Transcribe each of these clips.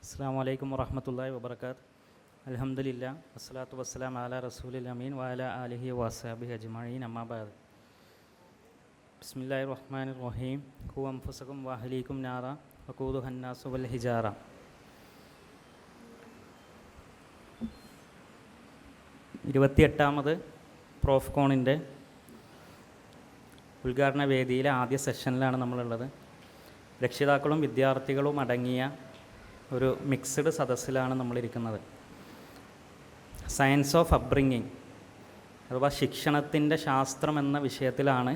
അസ്സലാമു അലൈക്കും വറഹ്മത്തുള്ളാഹി വബറകാത്ത്. അൽഹംദുലില്ലാ വസ്സലാത്തു വസ്സലാം അലാ റസൂലിൽ അമീൻ വഅലാ ആലിഹി വഅസ്ഹാബിഹി അജ്മഈൻ അമ്മാ ബഅദ്. ബിസ്മില്ലാഹിർ റഹ്മാനിർ റഹീം. ഖൂ അൻഫുസകും വഅഹ്ലീകും നാറ വഖൂദുഹാ അന്നാസു വൽ ഹിജാറ. 28ാമത് പ്രോഫ്കോണിൻ്റെ ഉദ്ഘാടന വേദിയിലെ ആദ്യ സെഷനിലാണ് നമ്മളുള്ളത്. രക്ഷിതാക്കളും വിദ്യാർത്ഥികളും അടങ്ങിയ ഒരു മിക്സ്ഡ് സദസ്സിലാണ് നമ്മളിരിക്കുന്നത്. സയൻസ് ഓഫ് അപ്ബ്രിങ്ങിങ് അഥവാ ശിക്ഷണത്തിൻ്റെ ശാസ്ത്രം എന്ന വിഷയത്തിലാണ്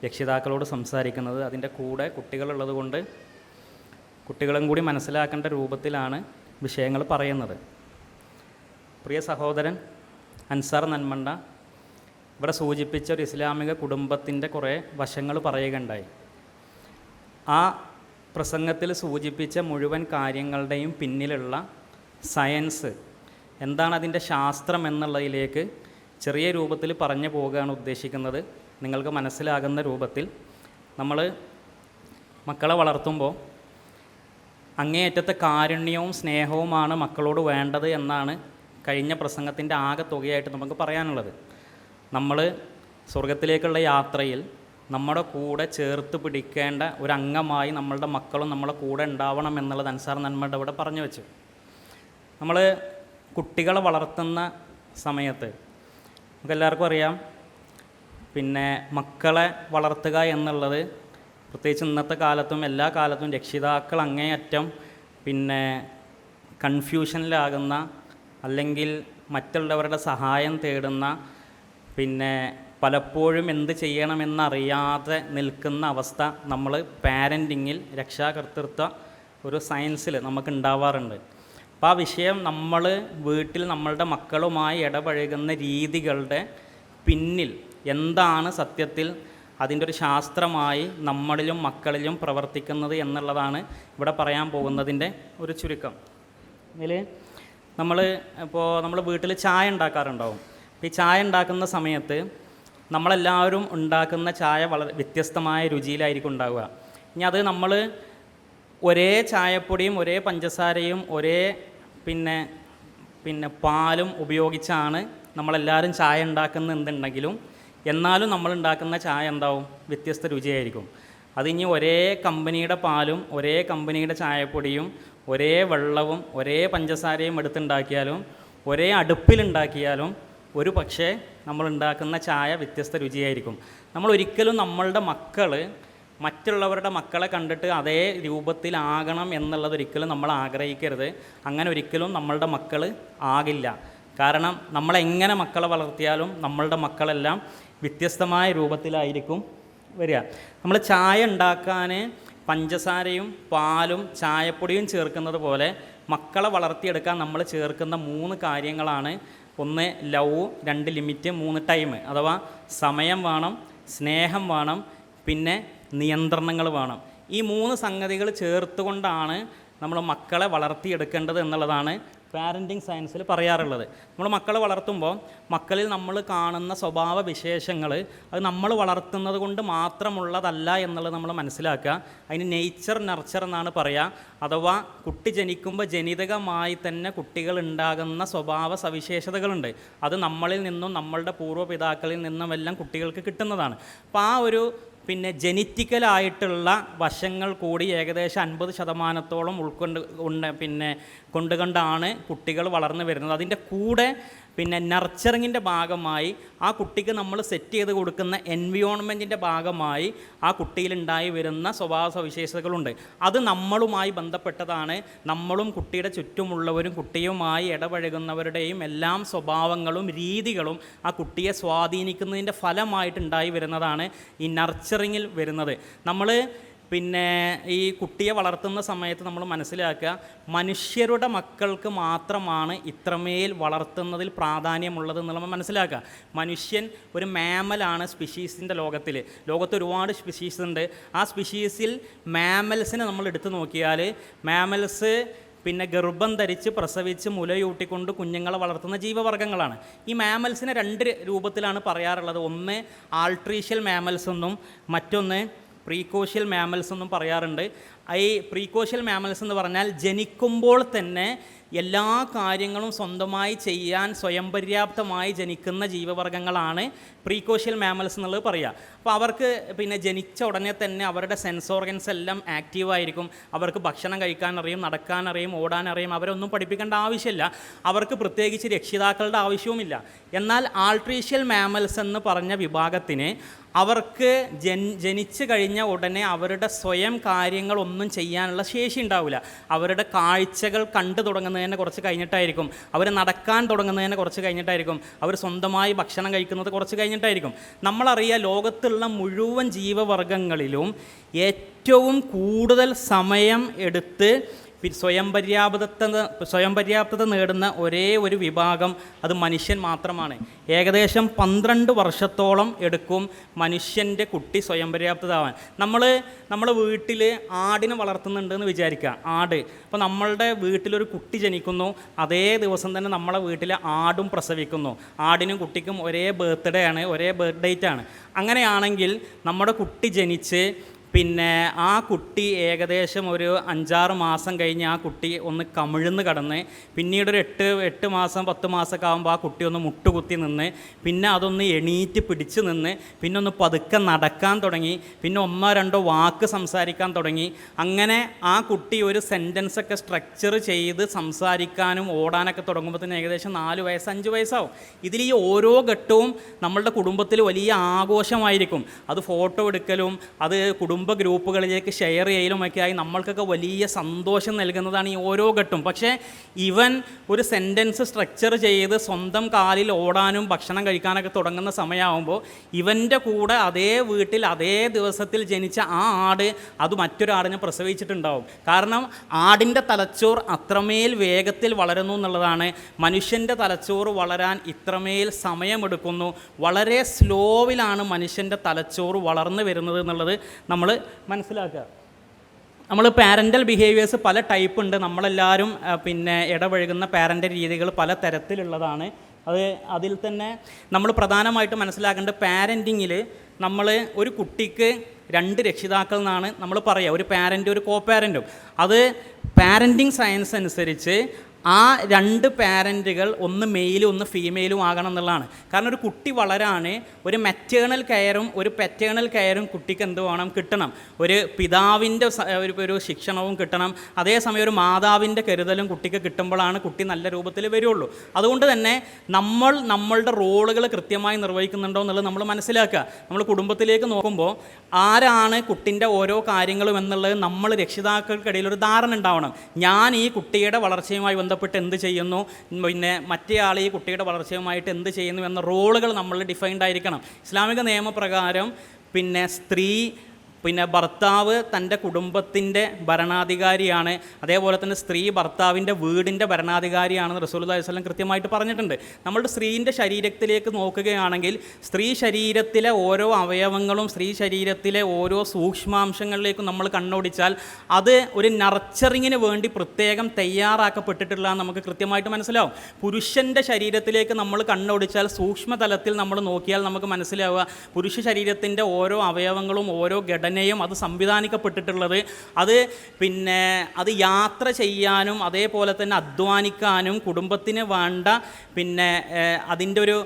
രക്ഷിതാക്കളോട് സംസാരിക്കുന്നത്. അതിൻ്റെ കൂടെ കുട്ടികളുള്ളത് കൊണ്ട് കുട്ടികളും കൂടി മനസ്സിലാക്കേണ്ട രൂപത്തിലാണ് വിഷയങ്ങൾ പറയുന്നത്. പ്രിയ സഹോദരൻ അൻസാർ നന്മണ്ട ഇവിടെ സൂചിപ്പിച്ച ഒരു ഇസ്ലാമിക കുടുംബത്തിൻ്റെ കുറേ വശങ്ങൾ പറയുകയുണ്ടായി. ആ പ്രസംഗത്തിൽ സൂചിപ്പിച്ച മുഴുവൻ കാര്യങ്ങളുടെയും പിന്നിലുള്ള സയൻസ് എന്താണ്, അതിൻ്റെ ശാസ്ത്രം എന്നുള്ളതിലേക്ക് ചെറിയ രൂപത്തിൽ പറഞ്ഞു പോവുകയാണ് ഉദ്ദേശിക്കുന്നത്. നിങ്ങൾക്ക് മനസ്സിലാകുന്ന രൂപത്തിൽ നമ്മൾ മക്കളെ വളർത്തുമ്പോൾ അങ്ങേയറ്റത്തെ കാരുണ്യവും സ്നേഹവുമാണ് മക്കളോട് വേണ്ടത് എന്നാണ് കഴിഞ്ഞ പ്രസംഗത്തിൻ്റെ ആകെ തുകയായിട്ട് നമുക്ക് പറയാനുള്ളത്. നമ്മൾ സ്വർഗത്തിലേക്കുള്ള യാത്രയിൽ നമ്മുടെ കൂടെ ചേർത്ത് പിടിക്കേണ്ട ഒരു അംഗമായി നമ്മളുടെ മക്കളും നമ്മളെ കൂടെ ഉണ്ടാവണം എന്നുള്ളത് അൻസാർ നന്മയുടെ ഇവിടെ പറഞ്ഞു വെച്ചു. നമ്മൾ കുട്ടികളെ വളർത്തുന്ന സമയത്ത് നമുക്കെല്ലാവർക്കും അറിയാം, മക്കളെ വളർത്തുക എന്നുള്ളത് പ്രത്യേകിച്ച് ഇന്നത്തെ കാലത്തും എല്ലാ കാലത്തും രക്ഷിതാക്കൾ അങ്ങേയറ്റം കൺഫ്യൂഷനിലാകുന്ന, അല്ലെങ്കിൽ മറ്റുള്ളവരുടെ സഹായം തേടുന്ന, പലപ്പോഴും എന്ത് ചെയ്യണമെന്നറിയാതെ നിൽക്കുന്ന അവസ്ഥ നമ്മൾ പാരൻറ്റിങ്ങിൽ, രക്ഷാകർതൃത്വ ഒരു സയൻസിൽ നമുക്ക് ഉണ്ടാവാറുണ്ട്. അപ്പോൾ ആ വിഷയം നമ്മൾ വീട്ടിൽ നമ്മളുടെ മക്കളുമായി ഇടപഴകുന്ന രീതികളുടെ പിന്നിൽ എന്താണ് സത്യത്തിൽ അതിൻ്റെ ഒരു ശാസ്ത്രമായി നമ്മളിലും മക്കളിലും പ്രവർത്തിക്കുന്നത് എന്നുള്ളതാണ് ഇവിടെ പറയാൻ പോകുന്നതിൻ്റെ ഒരു ചുരുക്കം. ഇതിൽ നമ്മൾ വീട്ടിൽ ചായ ഉണ്ടാക്കാറുണ്ടാവും. ഈ ചായ ഉണ്ടാക്കുന്ന സമയത്ത് നമ്മളെല്ലാവരും ഉണ്ടാക്കുന്ന ചായ വളരെ വ്യത്യസ്തമായ രുചിയിലായിരിക്കും ഉണ്ടാവുക. ഇനി അത് നമ്മൾ ഒരേ ചായപ്പൊടിയും ഒരേ പഞ്ചസാരയും ഒരേ പാലും ഉപയോഗിച്ചാണ് നമ്മളെല്ലാവരും ചായ ഉണ്ടാക്കുന്നുണ്ടെങ്കിലും എന്നാലും നമ്മളുണ്ടാക്കുന്ന ചായ എന്താവും, വ്യത്യസ്ത രുചിയായിരിക്കും. അതിനി ഒരേ കമ്പനിയുടെ പാലും ഒരേ കമ്പനിയുടെ ചായപ്പൊടിയും ഒരേ വെള്ളവും ഒരേ പഞ്ചസാരയും എടുത്തുണ്ടാക്കിയാലും ഒരേ അടുപ്പിലുണ്ടാക്കിയാലും ഒരു പക്ഷേ നമ്മളുണ്ടാക്കുന്ന ചായ വ്യത്യസ്ത രുചിയായിരിക്കും. നമ്മൾ ഒരിക്കലും നമ്മളുടെ മക്കൾ മറ്റുള്ളവരുടെ മക്കളെ കണ്ടിട്ട് അതേ രൂപത്തിലാകണം എന്നുള്ളതൊരിക്കലും നമ്മൾ ആഗ്രഹിക്കരുത്. അങ്ങനെ ഒരിക്കലും നമ്മളുടെ മക്കൾ ആകില്ല. കാരണം നമ്മളെങ്ങനെ മക്കളെ വളർത്തിയാലും നമ്മളുടെ മക്കളെല്ലാം വ്യത്യസ്തമായ രൂപത്തിലായിരിക്കും വരിക. നമ്മൾ ചായ ഉണ്ടാക്കാൻ പഞ്ചസാരയും പാലും ചായപ്പൊടിയും ചേർക്കുന്നത് പോലെ മക്കളെ വളർത്തിയെടുക്കാൻ നമ്മൾ ചേർക്കുന്ന 3 കാര്യങ്ങളാണ്. 1 ലവ്, 2 ലിമിറ്റ്, 3 ടൈം. അഥവാ സമയം വേണം, സ്നേഹം വേണം, നിയന്ത്രണങ്ങൾ വേണം. ഈ 3 സംഗതികൾ ചേർത്തുകൊണ്ടാണ് നമ്മൾ മക്കളെ വളർത്തിയെടുക്കേണ്ടത് എന്നുള്ളതാണ് പാരൻറ്റിങ് സയൻസിൽ പറയാറുള്ളത്. നമ്മൾ മക്കളെ വളർത്തുമ്പോൾ മക്കളിൽ നമ്മൾ കാണുന്ന സ്വഭാവ വിശേഷങ്ങൾ അത് നമ്മൾ വളർത്തുന്നത് കൊണ്ട് മാത്രമുള്ളതല്ല എന്നുള്ളത് നമ്മൾ മനസ്സിലാക്കുക. അതിന് നേച്ചർ നർച്ചർ എന്നാണ് പറയുക. അഥവാ കുട്ടി ജനിക്കുമ്പോൾ ജനിതകമായി തന്നെ കുട്ടികൾ ഉണ്ടാകുന്ന സ്വഭാവ സവിശേഷതകളുണ്ട്. അത് നമ്മളിൽ നിന്നും നമ്മളുടെ പൂർവ്വപിതാക്കളിൽ നിന്നുമെല്ലാം കുട്ടികൾക്ക് കിട്ടുന്നതാണ്. അപ്പോൾ ആ ഒരു ജെനറ്റിക്കലായിട്ടുള്ള വശങ്ങൾ കൂടി ഏകദേശം 50% കൊണ്ടുകൊണ്ടാണ് കുട്ടികൾ വളർന്നു വരുന്നത്. അതിൻ്റെ കൂടെ നർച്ചറിങ്ങിൻ്റെ ഭാഗമായി ആ കുട്ടിക്ക് നമ്മൾ സെറ്റ് ചെയ്ത് കൊടുക്കുന്ന എൻവിയോൺമെൻറ്റിൻ്റെ ഭാഗമായി ആ കുട്ടിയിലുണ്ടായി വരുന്ന സ്വഭാവ സവിശേഷതകളുണ്ട്. അത് നമ്മളുമായി ബന്ധപ്പെട്ടതാണ്. നമ്മളും കുട്ടിയുടെ ചുറ്റുമുള്ളവരും കുട്ടിയുമായി ഇടപഴകുന്നവരുടെയും എല്ലാം സ്വഭാവങ്ങളും രീതികളും ആ കുട്ടിയെ സ്വാധീനിക്കുന്നതിൻ്റെ ഫലമായിട്ടുണ്ടായി വരുന്നതാണ് ഈ നർച്ചറിങ്ങിൽ വരുന്നത്. നമ്മൾ ഈ കുട്ടിയെ വളർത്തുന്ന സമയത്ത് നമ്മൾ മനസ്സിലാക്കുക, മനുഷ്യരുടെ മക്കൾക്ക് മാത്രമാണ് ഇത്രമേൽ വളർത്തുന്നതിൽ പ്രാധാന്യമുള്ളത് എന്ന് നമ്മൾ മനസ്സിലാക്കുക. മനുഷ്യൻ ഒരു മാമലാണ് സ്പീഷീസിൻ്റെ ലോകത്ത് ഒരുപാട് സ്പീഷീസ് ഉണ്ട്. ആ സ്പീഷീസിൽ മാമൽസിനെ നമ്മൾ എടുത്തു നോക്കിയാൽ മാമൽസ് ഗർഭം ധരിച്ച് പ്രസവിച്ച് മുലയൂട്ടിക്കൊണ്ട് കുഞ്ഞുങ്ങളെ വളർത്തുന്ന ജീവവർഗ്ഗങ്ങളാണ്. ഈ മാമൽസിനെ 2 രൂപത്തിലാണ് പറയാറുള്ളത്. ഒന്ന് ആൾട്രീഷ്യൽ മാമൽസ് എന്നും മറ്റൊന്ന് പ്രീകോഷ്യൽ മാമൽസ് എന്നും പറയാറുണ്ട്. ഈ പ്രീകോഷ്യൽ മാമൽസ് എന്ന് പറഞ്ഞാൽ ജനിക്കുമ്പോൾ തന്നെ എല്ലാ കാര്യങ്ങളും സ്വന്തമായി ചെയ്യാൻ സ്വയം പര്യാപ്തമായി ജനിക്കുന്ന ജീവവർഗ്ഗങ്ങളാണ് പ്രീകോഷ്യൽ മാമൽസ് എന്നുള്ളത് പറയുക. അപ്പോൾ അവർക്ക് പിന്നെ ജനിച്ച ഉടനെ തന്നെ അവരുടെ സെൻസ് ഓർഗൻസ് എല്ലാം ആക്റ്റീവായിരിക്കും. അവർക്ക് ഭക്ഷണം കഴിക്കാനറിയും, നടക്കാനറിയും, ഓടാനറിയും. അവരൊന്നും പഠിപ്പിക്കേണ്ട ആവശ്യമില്ല. അവർക്ക് പ്രത്യേകിച്ച് രക്ഷിതാക്കളുടെ ആവശ്യവുമില്ല. എന്നാൽ ആൾട്രീഷ്യൽ മാമൽസ് എന്ന് പറഞ്ഞ വിഭാഗത്തിന് അവർക്ക് ജനിച്ചു കഴിഞ്ഞ ഉടനെ അവരുടെ സ്വയം കാര്യങ്ങളൊന്നും ചെയ്യാനുള്ള ശേഷി ഉണ്ടാവില്ല. അവരുടെ കാഴ്ചകൾ കണ്ടു തുടങ്ങുന്നതിനെ കുറച്ച് കഴിഞ്ഞിട്ടായിരിക്കും, അവർ നടക്കാൻ തുടങ്ങുന്നതിനെ കുറച്ച് കഴിഞ്ഞിട്ടായിരിക്കും, അവർ സ്വന്തമായി ഭക്ഷണം കഴിക്കുന്നത് കുറച്ച് കഴിഞ്ഞിട്ടായിരിക്കും. നമ്മളറിയാം, ലോകത്തുള്ള മുഴുവൻ ജീവവർഗങ്ങളിലും ഏറ്റവും കൂടുതൽ സമയം എടുത്ത് സ്വയം പര്യാപ്തത നേടുന്ന ഒരേ ഒരു വിഭാഗം അത് മനുഷ്യൻ മാത്രമാണ്. ഏകദേശം 12 വർഷത്തോളം എടുക്കും മനുഷ്യൻ്റെ കുട്ടി സ്വയം പര്യാപ്തതാവാൻ. നമ്മളെ വീട്ടിൽ ആടിനെ വളർത്തുന്നുണ്ടെന്ന് വിചാരിക്കുക. ആട്, അപ്പോൾ നമ്മളുടെ വീട്ടിലൊരു കുട്ടി ജനിക്കുന്നു, അതേ ദിവസം തന്നെ നമ്മളെ വീട്ടിൽ ആടും പ്രസവിക്കുന്നു. ആടിനും കുട്ടിക്കും ഒരേ ബർത്ത്ഡേ ആണ്, ഒരേ ബർത്ത് ഡേറ്റ് ആണ്. അങ്ങനെയാണെങ്കിൽ നമ്മുടെ കുട്ടി ജനിച്ച് പിന്നെ ആ കുട്ടി ഏകദേശം ഒരു 5-6 മാസം കഴിഞ്ഞ് ആ കുട്ടി ഒന്ന് കമിഴ്ന്ന് കടന്ന്, പിന്നീടൊരു 8 മാസം 10 മാസമൊക്കെ ആകുമ്പോൾ ആ കുട്ടി ഒന്ന് മുട്ടുകുത്തി നിന്ന്, പിന്നെ അതൊന്ന് എണീറ്റ് പിടിച്ച് നിന്ന്, പിന്നെ ഒന്ന് പതുക്കെ നടക്കാൻ തുടങ്ങി, പിന്നെ 1-2 വാക്ക് സംസാരിക്കാൻ തുടങ്ങി. അങ്ങനെ ആ കുട്ടി ഒരു സെൻറ്റൻസൊക്കെ സ്ട്രക്ചർ ചെയ്ത് സംസാരിക്കാനും ഓടാനൊക്കെ തുടങ്ങുമ്പോൾ തന്നെ ഏകദേശം 4 വയസ്സ് 5 വയസ്സാവും. ഇതിൽ ഈ ഓരോ ഘട്ടവും നമ്മളുടെ കുടുംബത്തിൽ വലിയ ആഘോഷമായിരിക്കും. അത് ഫോട്ടോ എടുക്കലും അത് കുടുംബ ഗ്രൂപ്പുകളിലേക്ക് ഷെയർ ചെയ്യലുമൊക്കെ ആയി നമ്മൾക്കൊക്കെ വലിയ സന്തോഷം നൽകുന്നതാണ് ഈ ഓരോ ഘട്ടവും. പക്ഷേ ഇവൻ ഒരു സെൻറ്റൻസ് സ്ട്രക്ചർ ചെയ്ത് സ്വന്തം കാലിൽ ഓടാനും ഭക്ഷണം കഴിക്കാനൊക്കെ തുടങ്ങുന്ന സമയമാകുമ്പോൾ ഇവൻ്റെ കൂടെ അതേ വീട്ടിൽ അതേ ദിവസത്തിൽ ജനിച്ച ആ ആട് അത് മറ്റൊരാടിനെ പ്രസവിച്ചിട്ടുണ്ടാവും. കാരണം ആടിൻ്റെ തലച്ചോർ അത്രമേൽ വേഗത്തിൽ വളരുന്നു എന്നുള്ളതാണ്. മനുഷ്യൻ്റെ തലച്ചോർ വളരാൻ ഇത്രമേൽ സമയമെടുക്കുന്നു. വളരെ സ്ലോവിലാണ് മനുഷ്യൻ്റെ തലച്ചോർ വളർന്നു വരുന്നത് എന്നുള്ളത് നമ്മൾ മനസ്സിലാക്കുക. നമ്മൾ പാരൻ്റൽ ബിഹേവിയേഴ്സ് പല ടൈപ്പ് ഉണ്ട്. നമ്മളെല്ലാവരും പിന്നെ ഇടപഴകുന്ന പാരൻ്റൽ രീതികൾ പല തരത്തിലുള്ളതാണ്. അതിൽ തന്നെ നമ്മൾ പ്രധാനമായിട്ട് മനസ്സിലാക്കേണ്ടത് പാരൻറ്റിങ്ങിൽ നമ്മൾ ഒരു കുട്ടിക്ക് 2 രക്ഷിതാക്കൾ എന്നാണ് നമ്മൾ പറയുക. ഒരു പാരൻറ്റും ഒരു കോ പാരൻറ്റും. അത് പാരൻറ്റിങ് സയൻസ് അനുസരിച്ച് ആ 2 പാരൻറ്റുകൾ ഒന്ന് മെയിലും ഒന്ന് ഫീമെയിലും ആകണം എന്നുള്ളതാണ്. കാരണം ഒരു കുട്ടി വളരാൻ ഒരു മെറ്റേണൽ കെയറും ഒരു പെറ്റേണൽ കെയറും കുട്ടിക്ക് എന്ത് വേണം, കിട്ടണം. ഒരു പിതാവിൻ്റെ ഒരു ശിക്ഷണവും കിട്ടണം. അതേസമയം ഒരു മാതാവിൻ്റെ കരുതലും കുട്ടിക്ക് കിട്ടുമ്പോഴാണ് കുട്ടി നല്ല രൂപത്തിൽ വരുള്ളൂ. അതുകൊണ്ട് തന്നെ നമ്മളുടെ റോളുകൾ കൃത്യമായി നിർവഹിക്കുന്നുണ്ടോ എന്നുള്ളത് നമ്മൾ മനസ്സിലാക്കുക. നമ്മൾ കുടുംബത്തിലേക്ക് നോക്കുമ്പോൾ ആരാണ് കുട്ടിൻ്റെ ഓരോ കാര്യങ്ങളും എന്നുള്ളത് നമ്മൾ രക്ഷിതാക്കൾക്കിടയിൽ ഒരു ധാരണ ഉണ്ടാവണം. ഞാൻ ഈ കുട്ടിയുടെ വളർച്ചയുമായി ബന്ധപ്പെട്ട് എന്ത് ചെയ്യുന്നു, പിന്നെ മറ്റേ ആൾ ഈ കുട്ടിയുടെ വളർച്ചയുമായിട്ട് എന്ത് ചെയ്യുന്നു എന്ന റോളുകൾ നമ്മൾ ഡിഫൈൻഡ് ആയിരിക്കണം. ഇസ്ലാമിക നിയമപ്രകാരം പിന്നെ സ്ത്രീ ഭർത്താവ് തൻ്റെ കുടുംബത്തിൻ്റെ ഭരണാധികാരിയാണ്. അതേപോലെ തന്നെ സ്ത്രീ ഭർത്താവിൻ്റെ വീടിൻ്റെ ഭരണാധികാരിയാണെന്ന് റസൂലുള്ളാഹി സ്വല്ലല്ലാഹു അലൈഹി വസല്ലം കൃത്യമായിട്ട് പറഞ്ഞിട്ടുണ്ട്. നമ്മളുടെ സ്ത്രീൻ്റെ ശരീരത്തിലേക്ക് നോക്കുകയാണെങ്കിൽ സ്ത്രീ ശരീരത്തിലെ ഓരോ അവയവങ്ങളും സ്ത്രീ ശരീരത്തിലെ ഓരോ സൂക്ഷ്മാംശങ്ങളിലേക്കും നമ്മൾ കണ്ണോടിച്ചാൽ അത് ഒരു നർച്ചറിങ്ങിന് വേണ്ടി പ്രത്യേകം തയ്യാറാക്കപ്പെട്ടിട്ടുള്ളതെന്ന് നമുക്ക് കൃത്യമായിട്ട് മനസ്സിലാവും. പുരുഷൻ്റെ ശരീരത്തിലേക്ക് നമ്മൾ കണ്ണോടിച്ചാൽ സൂക്ഷ്മതലത്തിൽ നമ്മൾ നോക്കിയാൽ നമുക്ക് മനസ്സിലാവുക പുരുഷ ശരീരത്തിൻ്റെ ഓരോ അവയവങ്ങളും ഓരോ ഘടനയും അത് സംവിധാനിക്കപ്പെട്ടിട്ടുള്ളത് അത് യാത്ര ചെയ്യാനും അതേപോലെ തന്നെ അധ്വാനിക്കാനും കുടുംബത്തിന് വേണ്ട അതിൻ്റെ ഒരു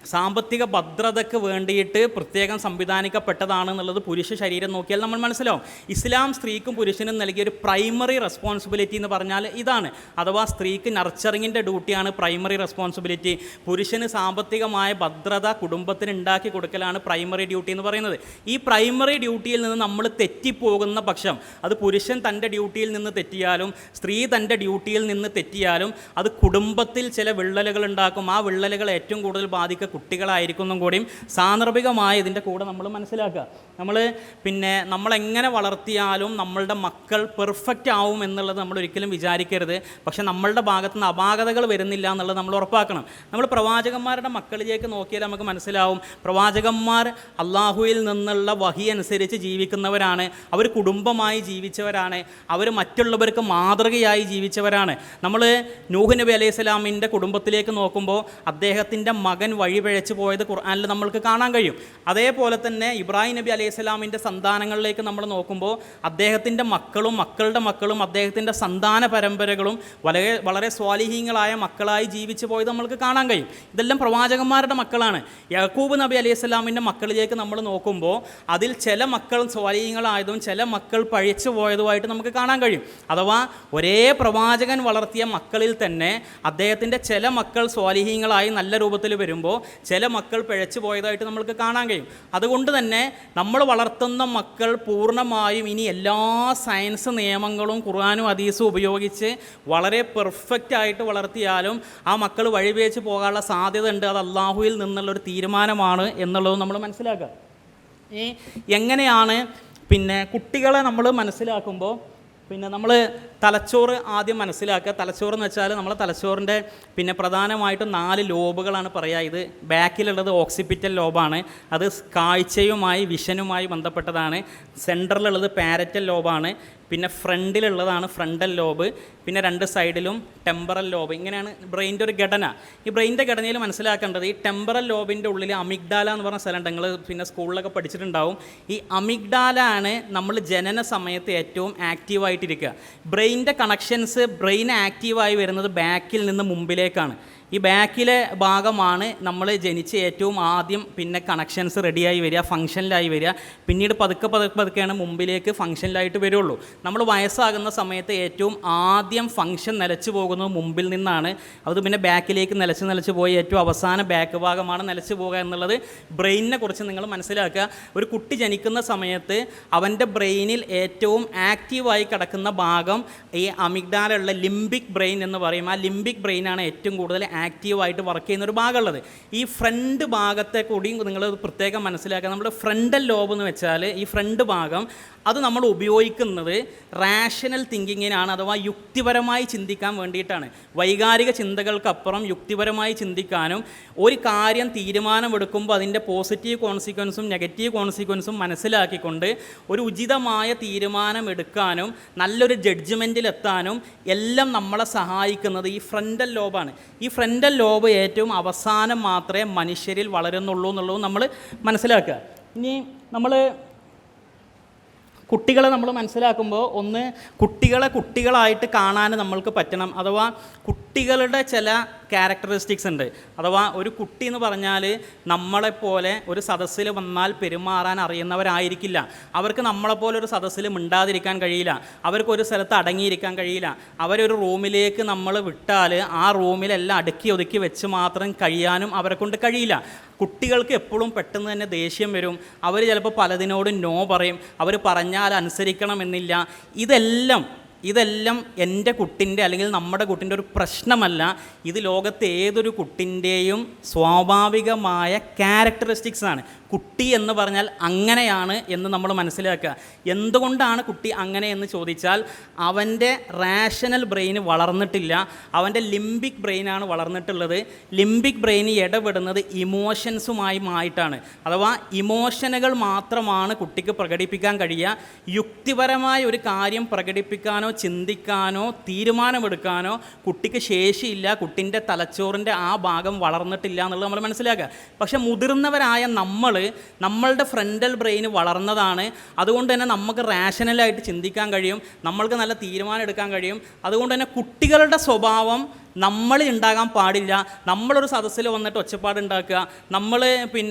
സാമ്പത്തിക ഭദ്രതയ്ക്ക് വേണ്ടിയിട്ട് പ്രത്യേകം സംവിധാനിക്കപ്പെട്ടതാണെന്നുള്ളത് പുരുഷ ശരീരം നോക്കിയാൽ നമ്മൾ മനസ്സിലാവും. ഇസ്ലാം സ്ത്രീക്കും പുരുഷനും നൽകിയൊരു പ്രൈമറി റെസ്പോൺസിബിലിറ്റി എന്ന് പറഞ്ഞാൽ ഇതാണ്. അഥവാ സ്ത്രീക്ക് നർച്ചറിങ്ങിൻ്റെ ഡ്യൂട്ടിയാണ് പ്രൈമറി റെസ്പോൺസിബിലിറ്റി. പുരുഷന് സാമ്പത്തികമായ ഭദ്രത കുടുംബത്തിന് ഉണ്ടാക്കി കൊടുക്കലാണ് പ്രൈമറി ഡ്യൂട്ടി എന്ന് പറയുന്നത്. ഈ പ്രൈമറി ഡ്യൂട്ടിയിൽ നിന്ന് നമ്മൾ തെറ്റിപ്പോകുന്ന പക്ഷം അത് പുരുഷൻ തൻ്റെ ഡ്യൂട്ടിയിൽ നിന്ന് തെറ്റിയാലും സ്ത്രീ തൻ്റെ ഡ്യൂട്ടിയിൽ നിന്ന് തെറ്റിയാലും അത് കുടുംബത്തിൽ ചില വിള്ളലുകൾ ഉണ്ടാക്കും. ആ വിള്ളലുകൾ ഏറ്റവും കൂടുതൽ ബാധിക്കുക കുട്ടികളായിരിക്കും കൂടിയും സാന്ദർഭികമായി ഇതിൻ്റെ കൂടെ നമ്മൾ മനസ്സിലാക്കുക. നമ്മളെങ്ങനെ വളർത്തിയാലും നമ്മളുടെ മക്കൾ പെർഫെക്റ്റ് ആവും എന്നുള്ളത് നമ്മൾ ഒരിക്കലും വിചാരിക്കരുത്. പക്ഷെ നമ്മളുടെ ഭാഗത്തു നിന്ന് അപാകതകൾ വരുന്നില്ല എന്നുള്ളത് നമ്മൾ ഉറപ്പാക്കണം. നമ്മൾ പ്രവാചകന്മാരുടെ മക്കളിലേക്ക് നോക്കിയാൽ നമുക്ക് മനസ്സിലാവും പ്രവാചകന്മാർ അള്ളാഹുവിൽ നിന്നുള്ള വഹി അനുസരിച്ച് ജീവിക്കുന്നവരാണ്. അവർ കുടുംബമായി ജീവിച്ചവരാണ്. അവർ മറ്റുള്ളവർക്ക് മാതൃകയായി ജീവിച്ചവരാണ്. നമ്മൾ നൂഹ് നബി അലൈഹി സ്വലാമിൻ്റെ കുടുംബത്തിലേക്ക് നോക്കുമ്പോൾ അദ്ദേഹത്തിൻ്റെ മകൻ വഴി വഴിപിഴച്ച് പോയത് ഖുർആനിൽ നമ്മൾക്ക് കാണാൻ കഴിയും. അതേപോലെ തന്നെ ഇബ്രാഹിം നബി അലൈഹി സ്വലാമിൻ്റെ സന്താനങ്ങളിലേക്ക് നമ്മൾ നോക്കുമ്പോൾ അദ്ദേഹത്തിൻ്റെ മക്കളും മക്കളുടെ മക്കളും അദ്ദേഹത്തിൻ്റെ സന്താന പരമ്പരകളും വളരെ വളരെ സ്വാലിഹീങ്ങളായ മക്കളായി ജീവിച്ചു പോയത് നമ്മൾക്ക് കാണാൻ കഴിയും. ഇതെല്ലാം പ്രവാചകന്മാരുടെ മക്കളാണ്. യാക്കൂബ് നബി അലൈഹി സ്വലാമിൻ്റെ മക്കളിലേക്ക് നമ്മൾ നോക്കുമ്പോൾ അതിൽ ചില മക്കൾ സ്വാലിഹീങ്ങളായതും ചില മക്കൾ പഴിച്ചു പോയതുമായിട്ട് നമുക്ക് കാണാൻ കഴിയും. അഥവാ ഒരേ പ്രവാചകൻ വളർത്തിയ മക്കളിൽ തന്നെ അദ്ദേഹത്തിൻ്റെ ചില മക്കൾ സ്വാലിഹീങ്ങളായി നല്ല രൂപത്തിൽ വരുമ്പോൾ ചില മക്കൾ പിഴച്ചു പോയതായിട്ട് നമ്മൾക്ക് കാണാൻ കഴിയും. അതുകൊണ്ട് തന്നെ നമ്മൾ വളർത്തുന്ന മക്കൾ പൂർണ്ണമായും ഇനി എല്ലാ സയൻസ് നിയമങ്ങളും ഖുർആനും ഹദീസും ഉപയോഗിച്ച് വളരെ പെർഫെക്റ്റ് ആയിട്ട് വളർത്തിയാലും ആ മക്കൾ വഴിപിഴച്ച് പോകാനുള്ള സാധ്യത ഉണ്ട്. അത് അള്ളാഹുവിൽ നിന്നുള്ളൊരു തീരുമാനമാണ് എന്നുള്ളത് നമ്മൾ മനസ്സിലാക്കുക. എങ്ങനെയാണ് പിന്നെ കുട്ടികളെ നമ്മൾ മനസ്സിലാക്കുമ്പോൾ നമ്മൾ തലച്ചോറ് ആദ്യം മനസ്സിലാക്കുക. തലച്ചോറ് എന്ന് വെച്ചാൽ നമ്മളെ തലച്ചോറിൻ്റെ പ്രധാനമായിട്ടും 4 ലോബുകളാണ് പറയുക. ഇത് ബാക്കിലുള്ളത് ഓക്സിപിറ്റൽ ലോബാണ്, അത് കാഴ്ചയുമായി വിഷനുമായി ബന്ധപ്പെട്ടതാണ്. സെൻട്രലുള്ളത് പാരറ്റൽ ലോബാണ്, ഫ്രണ്ടിലുള്ളതാണ് ഫ്രണ്ടൽ ലോബ്, 2 സൈഡിലും ടെമ്പറൽ ലോബ്. ഇങ്ങനെയാണ് ബ്രെയിൻ്റെ ഒരു ഘടന. ഈ ബ്രെയിൻ്റെ ഘടനയിൽ മനസ്സിലാക്കേണ്ടത് ഈ ടെമ്പറൽ ലോബിൻ്റെ ഉള്ളിൽ അമിഗ്ഡാല എന്ന് പറഞ്ഞ സ്ഥലമുണ്ട്. നിങ്ങൾ സ്കൂളിലൊക്കെ പഠിച്ചിട്ടുണ്ടാവും. ഈ അമിഗ്ഡാല ആണ് നമ്മൾ ജനന സമയത്ത് ഏറ്റവും ആക്റ്റീവായിട്ടിരിക്കുക. ബ്രെയിൻ്റെ കണക്ഷൻസ് ബ്രെയിൻ ആക്റ്റീവായി വരുന്നത് ബാക്കിൽ നിന്ന് മുമ്പിലേക്കാണ്. ഈ ബാക്കിലെ ഭാഗമാണ് നമ്മൾ ജനിച്ച് ഏറ്റവും ആദ്യം കണക്ഷൻസ് റെഡിയായി വരിക, ഫങ്ഷനിലായി വരിക. പിന്നീട് പതുക്കെയാണ് മുമ്പിലേക്ക് ഫങ്ഷനിലായിട്ട് വരുള്ളൂ. നമ്മൾ വയസ്സാകുന്ന സമയത്ത് ഏറ്റവും ആദ്യം ഫങ്ഷൻ നിലച്ചു പോകുന്നത് മുമ്പിൽ നിന്നാണ്. അത് ബാക്കിലേക്ക് നിലച്ച് പോയി ഏറ്റവും അവസാന ബാക്ക് ഭാഗമാണ് നിലച്ചു പോകുക എന്നുള്ളത് ബ്രെയിനിനെ കുറിച്ച് നിങ്ങൾ മനസ്സിലാക്കുക. ഒരു കുട്ടി ജനിക്കുന്ന സമയത്ത് അവൻ്റെ ബ്രെയിനിൽ ഏറ്റവും ആക്റ്റീവായി കിടക്കുന്ന ഭാഗം ഈ അമിഗ്ഡാലുള്ള ലിംബിക് ബ്രെയിൻ എന്ന് പറയും. ആ ലിംബിക് ബ്രെയിനാണ് ഏറ്റവും കൂടുതൽ ആക്റ്റീവായിട്ട് വർക്ക് ചെയ്യുന്നൊരു ഭാഗമുള്ളത്. ഈ ഫ്രണ്ട് ഭാഗത്തെ കൂടി നിങ്ങൾ പ്രത്യേകം മനസ്സിലാക്കുക. നമ്മുടെ ഫ്രണ്ടൽ ലോബ് എന്ന് വെച്ചാൽ ഈ ഫ്രണ്ട് ഭാഗം അത് നമ്മൾ ഉപയോഗിക്കുന്നത് റാഷണൽ തിങ്കിങ്ങിനാണ്, അഥവാ യുക്തിപരമായി ചിന്തിക്കാൻ വേണ്ടിയിട്ടാണ്. വൈകാരിക ചിന്തകൾക്കപ്പുറം യുക്തിപരമായി ചിന്തിക്കാനും ഒരു കാര്യം തീരുമാനമെടുക്കുമ്പോൾ അതിൻ്റെ പോസിറ്റീവ് കോൺസിക്വൻസും നെഗറ്റീവ് കോൺസിക്വൻസും മനസ്സിലാക്കിക്കൊണ്ട് ഒരു ഉചിതമായ തീരുമാനം എടുക്കാനും നല്ലൊരു ജഡ്ജ്മെൻറ്റിലെത്താനും എല്ലാം നമ്മളെ സഹായിക്കുന്നത് ഈ ഫ്രണ്ടൽ ലോബാണ്. ഈ ഫ്രണ്ടൽ ലോബ് ഏറ്റവും അവസാനം മാത്രമേ മനുഷ്യരിൽ വളരുന്നുള്ളൂ എന്നുള്ളത് നമ്മൾ മനസ്സിലാക്കുക. ഇനി കുട്ടികളെ നമ്മൾ മനസ്സിലാക്കുമ്പോൾ ഒന്ന് കുട്ടികളായിട്ട് കാണാൻ നമ്മൾക്ക് പറ്റണം. അഥവാ കുട്ടികളുടെ ചില ക്യാരക്ടറിസ്റ്റിക്സ് ഉണ്ട്. അഥവാ ഒരു കുട്ടി എന്ന് പറഞ്ഞാൽ നമ്മളെപ്പോലെ ഒരു സദസ്സിൽ വന്നാൽ പെരുമാറാൻ അറിയുന്നവരായിരിക്കില്ല. അവർക്ക് നമ്മളെപ്പോലെ ഒരു സദസ്സിൽ മിണ്ടാതിരിക്കാൻ കഴിയില്ല, അവർക്കൊരു സ്ഥലത്ത് അടങ്ങിയിരിക്കാൻ കഴിയില്ല. അവരൊരു റൂമിലേക്ക് നമ്മൾ വിട്ടാൽ ആ റൂമിലെല്ലാം അടുക്കി ഒതുക്കി വെച്ച് മാത്രം കഴിയാനും അവരെ കൊണ്ട് കഴിയില്ല. കുട്ടികൾക്ക് എപ്പോഴും പെട്ടെന്ന് തന്നെ ദേഷ്യം വരും. അവർ ചിലപ്പോൾ പലതിനോടും നോ പറയും. അവർ പറഞ്ഞാൽ അനുസരിക്കണമെന്നില്ല. ഇതെല്ലാം എൻ്റെ കുട്ടിൻ്റെ അല്ലെങ്കിൽ നമ്മുടെ കുട്ടിൻ്റെ ഒരു പ്രശ്നമല്ല. ഇത് ലോകത്തെ ഏതൊരു കുട്ടിൻ്റെയും സ്വാഭാവികമായ ക്യാരക്ടറിസ്റ്റിക്സാണ്. കുട്ടി എന്ന് പറഞ്ഞാൽ അങ്ങനെയാണ് എന്ന് നമ്മൾ മനസ്സിലാക്കുക. എന്തുകൊണ്ടാണ് കുട്ടി അങ്ങനെ എന്ന് ചോദിച്ചാൽ അവൻ്റെ റാഷണൽ ബ്രെയിൻ വളർന്നിട്ടില്ല, അവൻ്റെ ലിംബിക് ബ്രെയിനാണ് വളർന്നിട്ടുള്ളത്. ലിംബിക് ബ്രെയിൻ ഇടപെടുന്നത് ഇമോഷൻസുമായിട്ടാണ്. അഥവാ ഇമോഷനുകൾ മാത്രമാണ് കുട്ടിക്ക് പ്രകടിപ്പിക്കാൻ കഴിയുക. യുക്തിപരമായ ഒരു കാര്യം പ്രകടിപ്പിക്കാനോ ചിന്തിക്കാനോ തീരുമാനമെടുക്കാനോ കുട്ടിക്ക് ശേഷിയില്ല. കുട്ടിൻ്റെ തലച്ചോറിൻ്റെ ആ ഭാഗം വളർന്നിട്ടില്ല എന്നുള്ളത് നമ്മൾ മനസ്സിലാക്കുക. പക്ഷെ മുതിർന്നവരായ നമ്മളുടെ ഫ്രണ്ടൽ ബ്രെയിൻ വളർന്നതാണ്. അതുകൊണ്ട് തന്നെ നമുക്ക് റാഷണലായിട്ട് ചിന്തിക്കാൻ കഴിയും, നമ്മൾക്ക് നല്ല തീരുമാനം എടുക്കാൻ കഴിയും. അതുകൊണ്ട് തന്നെ കുട്ടികളുടെ സ്വഭാവം നമ്മളിൽ ഉണ്ടാകാൻ പാടില്ല. നമ്മളൊരു സദസ്സിൽ വന്നിട്ട് ഒച്ചപ്പാടുണ്ടാക്കുക, നമ്മൾ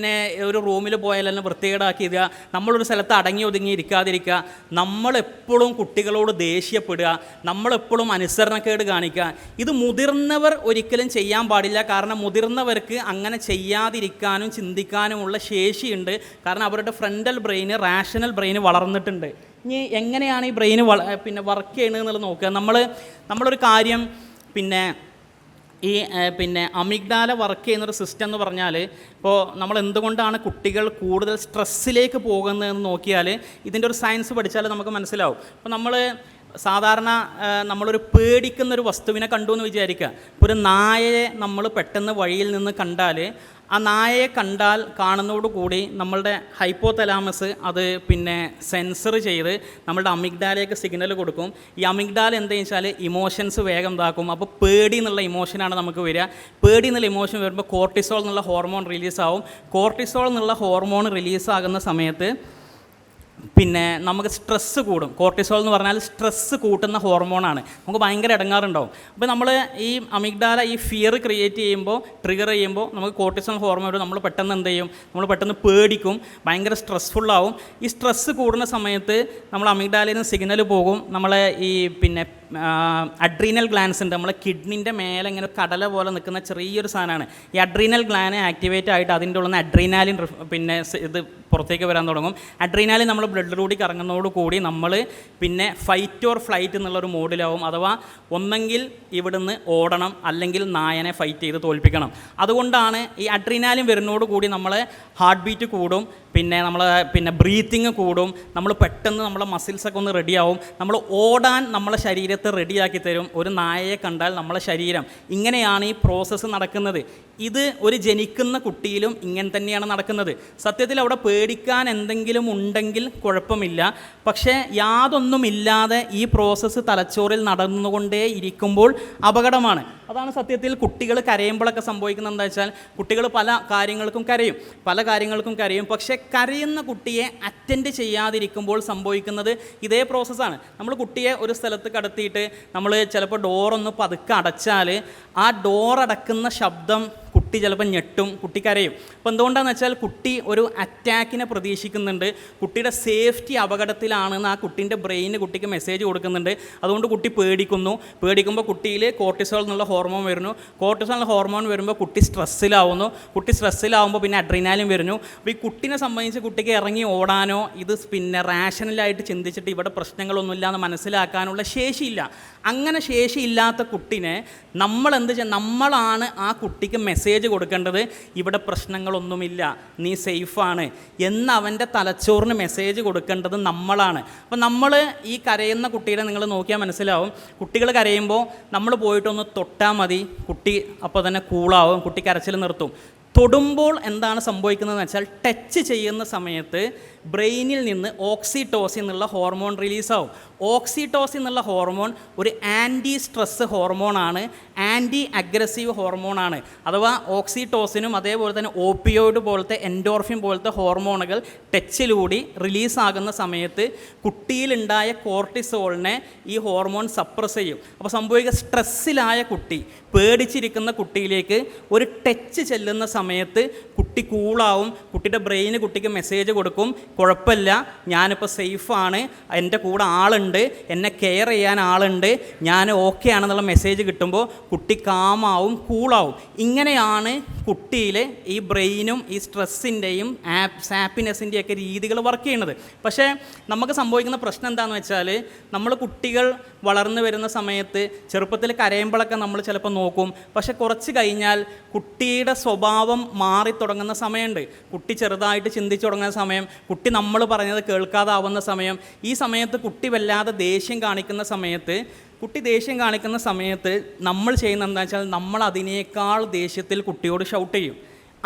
ഒരു റൂമിൽ പോയാലെല്ലാം വൃത്തികേടാക്കിയിടുക, നമ്മളൊരു സ്ഥലത്ത് അടങ്ങി ഒതുങ്ങി ഇരിക്കാതിരിക്കുക, നമ്മളെപ്പോഴും കുട്ടികളോട് ദേഷ്യപ്പെടുക, നമ്മളെപ്പോഴും അനുസരണക്കേട് കാണിക്കുക. ഇത് മുതിർന്നവർ ഒരിക്കലും ചെയ്യാൻ പാടില്ല. കാരണം മുതിർന്നവർക്ക് അങ്ങനെ ചെയ്യാതിരിക്കാനും ചിന്തിക്കാനുമുള്ള ശേഷിയുണ്ട്. കാരണം അവരുടെ ഫ്രണ്ടൽ ബ്രെയിൻ റാഷണൽ ബ്രെയിൻ വളർന്നിട്ടുണ്ട്. ഇനി എങ്ങനെയാണ് ഈ ബ്രെയിൻ വർക്ക് ചെയ്യണത് എന്നുള്ളത് നോക്കുക. നമ്മളൊരു കാര്യം ഈ അമിഗ്ഡാല വർക്ക് ചെയ്യുന്നൊരു സിസ്റ്റം എന്ന് പറഞ്ഞാൽ, ഇപ്പോൾ നമ്മൾ എന്തുകൊണ്ടാണ് കുട്ടികൾ കൂടുതൽ സ്ട്രെസ്സിലേക്ക് പോകുന്നതെന്ന് നോക്കിയാൽ ഇതിൻ്റെ ഒരു സയൻസ് പഠിച്ചാൽ നമുക്ക് മനസ്സിലാവും. അപ്പോൾ സാധാരണ നമ്മളൊരു പേടിക്കുന്നൊരു വസ്തുവിനെ കണ്ടു എന്ന് വിചാരിക്കുക. ഒരു നായയെ നമ്മൾ പെട്ടെന്ന് വഴിയിൽ നിന്ന് കണ്ടാൽ ആ നായയെ കണ്ടാൽ കാണുന്നതോടുകൂടി നമ്മളുടെ ഹൈപ്പോതലാമസ് അത് പിന്നെ സെൻസർ ചെയ്ത് നമ്മളുടെ അമിഗ്ഡാലയ്ക്ക് സിഗ്നൽ കൊടുക്കും. ഈ അമിഗ്ഡാല എന്താണെന്ന് വെച്ചാൽ ഇമോഷൻസ് വേഗം ഇതാക്കും. അപ്പോൾ പേടി എന്നുള്ള ഇമോഷനാണ് നമുക്ക് വരിക. പേടി എന്നുള്ള ഇമോഷൻ വരുമ്പോൾ കോർട്ടിസോൾ എന്നുള്ള ഹോർമോൺ റിലീസാവും. കോർട്ടിസോൾ എന്നുള്ള ഹോർമോൺ റിലീസാകുന്ന സമയത്ത് പിന്നെ നമുക്ക് സ്ട്രെസ്സ് കൂടും. കോർട്ടിസോൾ എന്ന് പറഞ്ഞാൽ സ്ട്രെസ്സ് കൂട്ടുന്ന ഹോർമോണാണ്. നമുക്ക് ഭയങ്കര ഇടങ്ങാറുണ്ടാവും. അപ്പോൾ നമ്മൾ ഈ അമിഗ്ഡാല ഈ ഫിയർ ക്രിയേറ്റ് ചെയ്യുമ്പോൾ, ട്രിഗർ ചെയ്യുമ്പോൾ നമുക്ക് കോർട്ടിസോൾ ഹോർമോൺ വരും. നമ്മൾ പെട്ടെന്ന് എന്ത് ചെയ്യും, നമ്മൾ പെട്ടെന്ന് പേടിക്കും, ഭയങ്കര സ്ട്രെസ്ഫുള്ളാവും. ഈ സ്ട്രെസ്സ് കൂടുന്ന സമയത്ത് നമ്മൾ അമിഗ്ഡാലയിൽ നിന്ന് സിഗ്നൽ പോകും. നമ്മളെ ഈ പിന്നെ അഡ്രീനൽ ഗ്ലാൻസ് ഉണ്ട്, നമ്മളെ കിഡ്നിൻ്റെ മേലെ ഇങ്ങനെ കടല പോലെ നിൽക്കുന്ന ചെറിയൊരു സാധനമാണ്. ഈ അഡ്രീനൽ ഗ്ലാൻഡ് ആക്ടിവേറ്റ് ആയിട്ട് അതിൻ്റെ ഉള്ളിൽ നിന്ന് അഡ്രീനാലിൻ പിന്നെ ഇത് പുറത്തേക്ക് വരാൻ തുടങ്ങും. അഡ്രീനാലിൻ നമ്മൾ ബ്ലഡിലൂടെ കറങ്ങുന്നതോടുകൂടി നമ്മൾ പിന്നെ ഫൈറ്റ് ഓർ ഫ്ലൈറ്റ് എന്നുള്ളൊരു മോഡിലാവും. അഥവാ ഒന്നെങ്കിൽ ഇവിടുന്ന് ഓടണം, അല്ലെങ്കിൽ നായനെ ഫൈറ്റ് ചെയ്ത് തോൽപ്പിക്കണം. അതുകൊണ്ടാണ് ഈ അഡ്രീനാലിൻ വരുന്നതോടുകൂടി നമ്മളെ ഹാർട്ട് ബീറ്റ് കൂടും, പിന്നെ ബ്രീത്തിങ് കൂടും, നമ്മൾ പെട്ടെന്ന് നമ്മളെ മസിൽസൊക്കെ ഒന്ന് റെഡിയാവും, നമ്മൾ ഓടാൻ നമ്മളെ ശരീരത്തെ റെഡിയാക്കി തരും. ഒരു നായയെ കണ്ടാൽ നമ്മളെ ശരീരം ഇങ്ങനെയാണ് ഈ പ്രോസസ്സ് നടക്കുന്നത്. ഇത് ഒരു ജനിക്കുന്ന കുട്ടിയിലും ഇങ്ങനെ തന്നെയാണ് നടക്കുന്നത്. സത്യത്തിൽ അവിടെ പേടിക്കാൻ എന്തെങ്കിലും ഉണ്ടെങ്കിൽ കുഴപ്പമില്ല. പക്ഷേ യാതൊന്നുമില്ലാതെ ഈ പ്രോസസ്സ് തലച്ചോറിൽ നടന്നുകൊണ്ടേ ഇരിക്കുമ്പോൾ അപകടമാണ്. അതാണ് സത്യത്തിൽ കുട്ടികൾ കരയുമ്പോഴൊക്കെ സംഭവിക്കുന്നത്. എന്താ വെച്ചാൽ കുട്ടികൾ പല കാര്യങ്ങൾക്കും കരയും. പക്ഷേ കരയുന്ന കുട്ടിയെ അറ്റൻഡ് ചെയ്യാതിരിക്കുമ്പോൾ സംഭവിക്കുന്നത് ഇതേ പ്രോസസ്സാണ്. നമ്മൾ കുട്ടിയെ ഒരു സ്ഥലത്ത് കടത്തിയിട്ട് നമ്മൾ ചിലപ്പോൾ ഡോറൊന്ന് പതുക്കെ അടച്ചാൽ ആ ഡോറടക്കുന്ന ശബ്ദം കുട്ടി ചിലപ്പോൾ ഞെട്ടും, കുട്ടി കരയും. അപ്പോൾ എന്തുകൊണ്ടാണെന്ന് വെച്ചാൽ കുട്ടി ഒരു അറ്റാക്കിനെ പ്രതീക്ഷിക്കുന്നുണ്ട്, കുട്ടിയുടെ സേഫ്റ്റി അപകടത്തിലാണെന്ന് ആ കുട്ടീൻ്റെ ബ്രെയിന് കുട്ടിക്ക് മെസ്സേജ് കൊടുക്കുന്നുണ്ട്. അതുകൊണ്ട് കുട്ടി പേടിക്കുമ്പോൾ കുട്ടിയിൽ കോർട്ടിസോൾ എന്നുള്ള ഹോർമോൺ വരുന്നു. കോർട്ടിസോൾ എന്നുള്ള ഹോർമോൺ വരുമ്പോൾ കുട്ടി സ്ട്രെസ്സിലാവുന്നു. കുട്ടി സ്ട്രെസ്സിലാവുമ്പോൾ പിന്നെ അഡ്രീനാലിൻ വരുന്നു. അപ്പോൾ ഈ കുട്ടീനെ സംബന്ധിച്ച് കുട്ടിക്ക് ഇറങ്ങി ഓടാനോ ഇത് പിന്നെ റാഷണലായിട്ട് ചിന്തിച്ചിട്ട് ഇവിടെ പ്രശ്നങ്ങളൊന്നുമില്ല എന്ന് മനസ്സിലാക്കാനുള്ള ശേഷിയില്ല. അങ്ങനെ ശേഷിയില്ലാത്ത കുട്ടിനെ നമ്മളാണ് ആ കുട്ടിക്ക് മെസ്സേജ് കൊടുക്കേണ്ടത്. ഇവിടെ പ്രശ്നങ്ങളൊന്നുമില്ല, നീ സേഫാണ് എന്ന് അവൻ്റെ തലച്ചോറിന് മെസ്സേജ് കൊടുക്കേണ്ടത് നമ്മളാണ്. അപ്പോൾ നമ്മൾ ഈ കരയുന്ന കുട്ടിയെ നിങ്ങൾ നോക്കിയാൽ മനസ്സിലാവും. കുട്ടികൾ കരയുമ്പോൾ നമ്മൾ പോയിട്ടൊന്ന് തൊട്ടാൽ മതി, കുട്ടി അപ്പോൾ തന്നെ കൂളാവും, കുട്ടി കരച്ചിൽ നിർത്തും. തൊടുമ്പോൾ എന്താണ് സംഭവിക്കുന്നതെന്ന് വെച്ചാൽ ടച്ച് ചെയ്യുന്ന സമയത്ത് ബ്രെയിനിൽ നിന്ന് ഓക്സിറ്റോസിൻ എന്നുള്ള ഹോർമോൺ റിലീസാവും. ഓക്സിറ്റോസിൻ എന്നുള്ള ഹോർമോൺ ഒരു ആൻറ്റി സ്ട്രെസ് ഹോർമോണാണ്, ആൻറ്റി അഗ്രസീവ് ഹോർമോണാണ്. അഥവാ ഓക്സിറ്റോസിനും അതേപോലെ തന്നെ ഓപ്പിയോയിഡ് പോലത്തെ എൻഡോർഫിൻ പോലത്തെ ഹോർമോണുകൾ ടച്ചിലൂടെ റിലീസാകുന്ന സമയത്ത് കുട്ടിയിലുണ്ടായ കോർട്ടിസോളിനെ ഈ ഹോർമോൺ സപ്രസ് ചെയ്യും. അപ്പോൾ സംഭവിക്കുക, സ്ട്രെസ്സിലായ കുട്ടി, പേടിച്ചിരിക്കുന്ന കുട്ടിയിലേക്ക് ഒരു ടച്ച് ചെല്ലുന്ന സമയത്ത് കുട്ടി കൂളാവും. കുട്ടിയുടെ ബ്രെയിന് കുട്ടിക്ക് മെസ്സേജ് കൊടുക്കും, കുഴപ്പമില്ല, ഞാനിപ്പോൾ സേഫാണ്, എൻ്റെ കൂടെ ആളുണ്ട്, എന്നെ കെയർ ചെയ്യാൻ ആളുണ്ട്, ഞാൻ ഓക്കെ ആണെന്നുള്ള മെസ്സേജ് കിട്ടുമ്പോൾ കുട്ടി കാമാവും, കൂളാവും. ഇങ്ങനെയാണ് കുട്ടിയിൽ ഈ ബ്രെയിനും ഈ സ്ട്രെസ്സിൻ്റെയും ഹാപ്പിനെസ്സിൻ്റെയൊക്കെ രീതികൾ വർക്ക് ചെയ്യുന്നത്. പക്ഷേ നമുക്ക് സംഭവിക്കുന്ന പ്രശ്നം എന്താണെന്ന് വെച്ചാൽ, നമ്മൾ കുട്ടികൾ വളർന്നു വരുന്ന സമയത്ത് ചെറുപ്പത്തിൽ കരയുമ്പോഴൊക്കെ നമ്മൾ ചിലപ്പോൾ നോക്കും. പക്ഷെ കുറച്ച് കഴിഞ്ഞാൽ കുട്ടിയുടെ സ്വഭാവം മാറിത്തുടങ്ങുന്ന സമയമുണ്ട്. കുട്ടി ചെറുതായിട്ട് ചിന്തിച്ചു തുടങ്ങുന്ന സമയം, കുട്ടി നമ്മൾ പറഞ്ഞത് കേൾക്കാതാവുന്ന സമയം, ഈ സമയത്ത് കുട്ടി വല്ലാതെ ദേഷ്യം കാണിക്കുന്ന സമയത്ത് നമ്മൾ ചെയ്യുന്നത് എന്താ വെച്ചാൽ നമ്മൾ അതിനേക്കാൾ ദേഷ്യത്തിൽ കുട്ടിയോട് ഷൗട്ട് ചെയ്യും.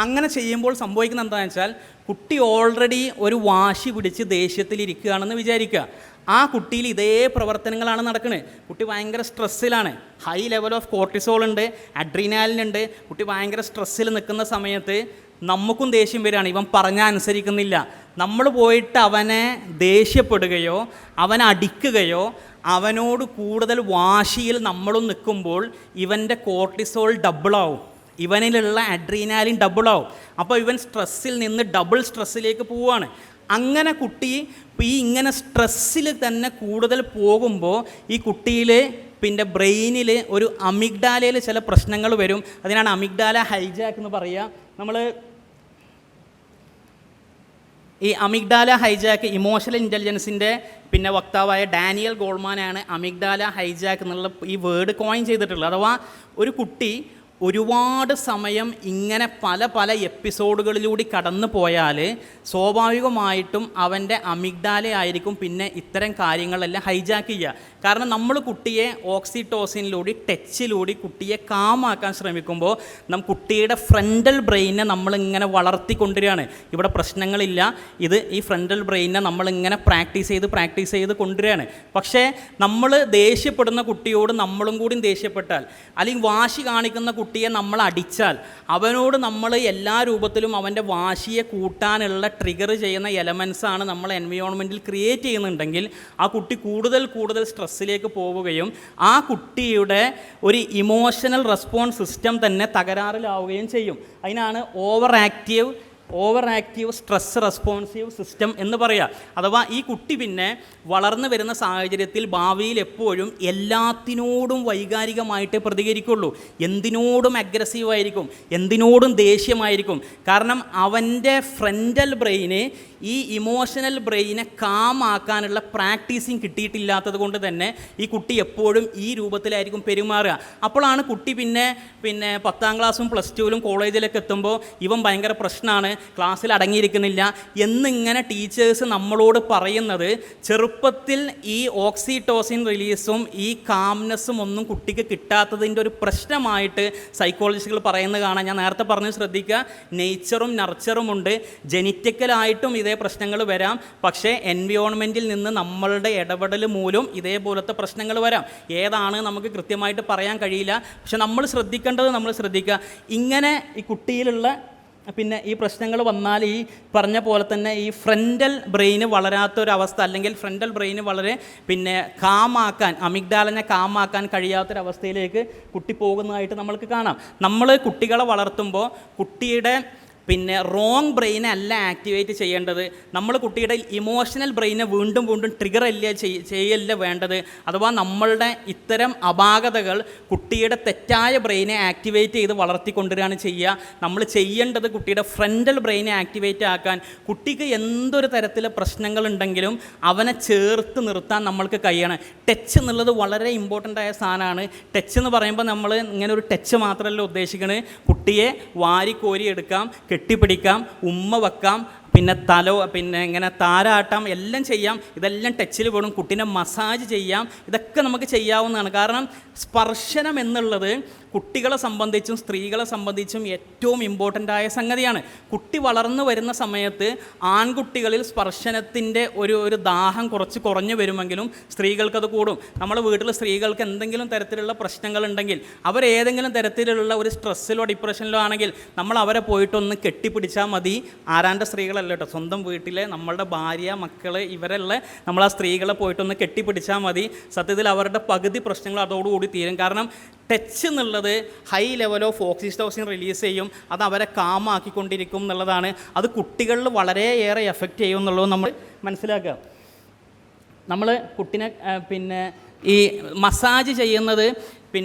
അങ്ങനെ ചെയ്യുമ്പോൾ സംഭവിക്കുന്നത് എന്താണെന്ന് വെച്ചാൽ കുട്ടി ഓൾറെഡി ഒരു വാശി പിടിച്ച് ദേഷ്യത്തിലിരിക്കുകയാണെന്ന് വിചാരിക്കുക. ആ കുട്ടിയിൽ ഇതേ പ്രവർത്തനങ്ങളാണ് നടക്കുന്നത്. കുട്ടി ഭയങ്കര സ്ട്രെസ്സിലാണ്, ഹൈ ലെവൽ ഓഫ് കോർട്ടിസോൾ ഉണ്ട്, അഡ്രീനാലിനുണ്ട്. കുട്ടി ഭയങ്കര സ്ട്രെസ്സിൽ നിൽക്കുന്ന സമയത്ത് നമുക്കും ദേഷ്യം വരികയാണ്, ഇവൻ പറഞ്ഞാൽ അനുസരിക്കുന്നില്ല. നമ്മൾ പോയിട്ട് അവനെ ദേഷ്യപ്പെടുകയോ അവനെ അടിക്കുകയോ അവനോട് കൂടുതൽ വാശിയിൽ നമ്മളും നിൽക്കുമ്പോൾ ഇവൻ്റെ കോർട്ടിസോൾ ഡബിളാവും, ഇവനിലുള്ള അഡ്രീനാലിൻ ഡബിളാവും. അപ്പോൾ ഇവൻ സ്ട്രെസ്സിൽ നിന്ന് ഡബിൾ സ്ട്രെസ്സിലേക്ക് പോവുകയാണ്. അങ്ങനെ കുട്ടി ഇങ്ങനെ സ്ട്രെസ്സിൽ തന്നെ കൂടുതൽ പോകുമ്പോൾ ഈ കുട്ടിയിൽ പിന്നെ ബ്രെയിനിൽ ഒരു അമിഗ്ഡാലയിൽ ചില പ്രശ്നങ്ങൾ വരും. അതിനാണ് അമിഗ്ഡാല ഹൈജാക്ക് എന്ന് പറയുക. നമ്മൾ ഈ അമിഗ്ഡാല ഹൈജാക്ക് ഇമോഷണൽ ഇൻ്റലിജൻസിൻ്റെ പിന്നെ വക്താവായ ഡാനിയൽ ഗോൾമാനാണ് അമിഗ്ഡാല ഹൈജാക്ക് എന്നുള്ള ഈ വേർഡ് കോയിൻ ചെയ്തിട്ടുള്ളത്. അഥവാ ഒരു കുട്ടി ഒരുപാട് സമയം ഇങ്ങനെ പല പല എപ്പിസോഡുകളിലൂടെ കടന്നു പോയാൽ സ്വാഭാവികമായിട്ടും അവൻ്റെ അമിഗ്ഡാലയായിരിക്കും പിന്നെ ഇത്തരം കാര്യങ്ങളെല്ലാം ഹൈജാക്ക് ചെയ്യുക. കാരണം നമ്മൾ കുട്ടിയെ ഓക്സിറ്റോസിനിലൂടെ ടച്ചിലൂടെ കുട്ടിയെ കാമാക്കാൻ ശ്രമിക്കുമ്പോൾ കുട്ടിയുടെ ഫ്രണ്ടൽ ബ്രെയിനെ നമ്മളിങ്ങനെ വളർത്തിക്കൊണ്ടുവരികയാണ്. ഇവിടെ പ്രശ്നങ്ങളില്ല, ഈ ഫ്രണ്ടൽ ബ്രെയിനെ നമ്മളിങ്ങനെ പ്രാക്ടീസ് ചെയ്ത് കൊണ്ടുവരികയാണ്. പക്ഷേ നമ്മൾ ദേഷ്യപ്പെടുന്ന കുട്ടിയോട് നമ്മളും കൂടി ദേഷ്യപ്പെട്ടാൽ, അല്ലെങ്കിൽ വാശി കാണിക്കുന്ന കുട്ടിയെ നമ്മൾ അടിച്ചാൽ, അവനോട് നമ്മൾ എല്ലാ രൂപത്തിലും അവൻ്റെ വാശിയെ കൂട്ടാനുള്ള ട്രിഗർ ചെയ്യുന്ന എലമെൻസാണ് നമ്മൾ എൻവയോൺമെൻറ്റിൽ ക്രിയേറ്റ് ചെയ്യുന്നുണ്ടെങ്കിൽ ആ കുട്ടി കൂടുതൽ സ്ട്രെസ്സിലേക്ക് പോവുകയും ആ കുട്ടിയുടെ ഒരു ഇമോഷണൽ റെസ്പോൺസ് സിസ്റ്റം തന്നെ തകരാറിലാവുകയും ചെയ്യും. അതിനാണ് over active stress responsive system എന്ന് പറയുക. അഥവാ ഈ കുട്ടി പിന്നെ വളർന്നു വരുന്ന സാഹചര്യത്തിൽ ഭാവിയിൽ എപ്പോഴും എല്ലാത്തിനോടും വൈകാരികമായിട്ടേ പ്രതികരിക്കുള്ളൂ, എന്തിനോടും അഗ്രസീവായിരിക്കും, എന്തിനോടും ദേഷ്യമായിരിക്കും. കാരണം അവൻ്റെ ഫ്രണ്ടൽ ബ്രെയിന് ഈ ഇമോഷണൽ ബ്രെയിനെ കാമാക്കാനുള്ള പ്രാക്ടീസിങ് കിട്ടിയിട്ടില്ലാത്തത് കൊണ്ട് തന്നെ ഈ കുട്ടി എപ്പോഴും ഈ രൂപത്തിലായിരിക്കും പെരുമാറുക. അപ്പോഴാണ് കുട്ടി പിന്നെ 10ാം ക്ലാസ്സും പ്ലസ് ടുവിലും കോളേജിലൊക്കെ എത്തുമ്പോൾ ഇവൻ ഭയങ്കര പ്രശ്നമാണ്, ക്ലാസ്സിൽ അടങ്ങിയിരിക്കുന്നില്ല എന്നിങ്ങനെ ടീച്ചേഴ്സ് നമ്മളോട് പറയുന്നത് ചെറുപ്പത്തിൽ ഈ ഓക്സിറ്റോസിൻ റിലീസും ഈ കാംനെസ്സും ഒന്നും കുട്ടിക്ക് കിട്ടാത്തതിൻ്റെ ഒരു പ്രശ്നമായിട്ട് സൈക്കോളജിസ്റ്റുകൾ പറയുന്നത് കാണാൻ. ഞാൻ നേരത്തെ പറഞ്ഞ് ശ്രദ്ധിക്കുക, നെയ്ച്ചറും നർച്ചറും ഉണ്ട്, ജെനറ്റിക്കലായിട്ടും ഇതേ പ്രശ്നങ്ങൾ വരാം. പക്ഷേ എൻവയോൺമെൻറ്റിൽ നിന്ന് നമ്മളുടെ ഇടപെടൽ മൂലം ഇതേപോലത്തെ പ്രശ്നങ്ങൾ വരാം. ഏതാണ് നമുക്ക് കൃത്യമായിട്ട് പറയാൻ കഴിയില്ല. പക്ഷെ നമ്മൾ ശ്രദ്ധിക്കുക, ഇങ്ങനെ ഈ കുട്ടിയിലുള്ള പിന്നെ ഈ പ്രശ്നങ്ങൾ വന്നാൽ ഈ പറഞ്ഞ പോലെ തന്നെ ഈ ഫ്രണ്ടൽ ബ്രെയിന് വളരാത്തൊരവസ്ഥ, അല്ലെങ്കിൽ ഫ്രണ്ടൽ ബ്രെയിന് വളരെ അമിഗ്ഡാലിനെ കാമാക്കാൻ കഴിയാത്തൊരവസ്ഥയിലേക്ക് കുട്ടി പോകുന്നതായിട്ട് നമ്മൾക്ക് കാണാം. നമ്മൾ കുട്ടികളെ വളർത്തുമ്പോൾ കുട്ടിയുടെ റോങ് ബ്രെയിനെ അല്ല ആക്ടിവേറ്റ് ചെയ്യേണ്ടത്, നമ്മൾ കുട്ടിയുടെ ഇമോഷണൽ ബ്രെയിനെ വീണ്ടും ട്രിഗർ ചെയ്യല്ല വേണ്ടത്. അഥവാ നമ്മളുടെ ഇത്തരം അപാകതകൾ കുട്ടിയുടെ തെറ്റായ ബ്രെയിനെ ആക്ടിവേറ്റ് ചെയ്ത് വളർത്തിക്കൊണ്ടുവരികയാണ് ചെയ്യുക. നമ്മൾ ചെയ്യേണ്ടത് കുട്ടിയുടെ ഫ്രണ്ടൽ ബ്രെയിനെ ആക്ടിവേറ്റ് ആക്കാൻ, കുട്ടിക്ക് എന്തൊരു തരത്തിലെ പ്രശ്നങ്ങളുണ്ടെങ്കിലും അവനെ ചേർത്ത് നിർത്താൻ നമ്മൾക്ക് കഴിയണം. ടച്ച് എന്നുള്ളത് വളരെ ഇമ്പോർട്ടൻ്റ് ആയ സാധനമാണ്. ടച്ച് എന്ന് പറയുമ്പോൾ നമ്മൾ ഇങ്ങനെ ഒരു ടച്ച് മാത്രമല്ല ഉദ്ദേശിക്കുന്നത്, കുട്ടിയെ വാരിക്കോരി എടുക്കാം, കെട്ടിപ്പിടിക്കാം, ഉമ്മ വെക്കാം, ഇങ്ങനെ താരാട്ടാം, എല്ലാം ചെയ്യാം. ഇതെല്ലാം ടച്ചിൽ വേണം. കുട്ടീനെ മസാജ് ചെയ്യാം, ഇതൊക്കെ നമുക്ക് ചെയ്യാവുന്നതാണ്. കാരണം സ്പർശനം എന്നുള്ളത് കുട്ടികളെ സംബന്ധിച്ചും സ്ത്രീകളെ സംബന്ധിച്ചും ഏറ്റവും ഇമ്പോർട്ടൻ്റ് ആയ സംഗതിയാണ്. കുട്ടി വളർന്നു വരുന്ന സമയത്ത് ആൺകുട്ടികളിൽ സ്പർശനത്തിൻ്റെ ഒരു ദാഹം കുറഞ്ഞു വരുമെങ്കിലും സ്ത്രീകൾക്കത് കൂടും. നമ്മുടെ വീട്ടിൽ സ്ത്രീകൾക്ക് എന്തെങ്കിലും തരത്തിലുള്ള പ്രശ്നങ്ങളുണ്ടെങ്കിൽ, അവരേതെങ്കിലും തരത്തിലുള്ള ഒരു സ്ട്രെസ്സിലോ ഡിപ്രഷനിലോ ആണെങ്കിൽ നമ്മൾ അവരെ പോയിട്ടൊന്ന് കെട്ടിപ്പിടിച്ചാൽ മതി. ആരാൻ്റെ സ്ത്രീകളല്ല കേട്ടോ, സ്വന്തം വീട്ടിലെ നമ്മളുടെ ഭാര്യ, മക്കൾ, ഇവരെല്ലാം നമ്മൾ ആ സ്ത്രീകളെ പോയിട്ടൊന്ന് കെട്ടിപ്പിടിച്ചാൽ മതി. സത്യത്തിൽ അവരുടെ പകുതി പ്രശ്നങ്ങൾ അതോടുകൂടി തീരും. കാരണം ടച്ച് എന്നുള്ളത് high level of oxytocin release ചെയ്യും, അത് അവരെ കാമാക്കിക്കൊണ്ടിരിക്കും എന്നുള്ളതാണ്. അത് കുട്ടികളിൽ വളരെയേറെ എഫക്റ്റ് ചെയ്യും എന്നുള്ളത് നമ്മൾ മനസ്സിലാക്കുക. നമ്മൾ കുട്ടിനെ ഈ മസാജ് ചെയ്യുന്നത്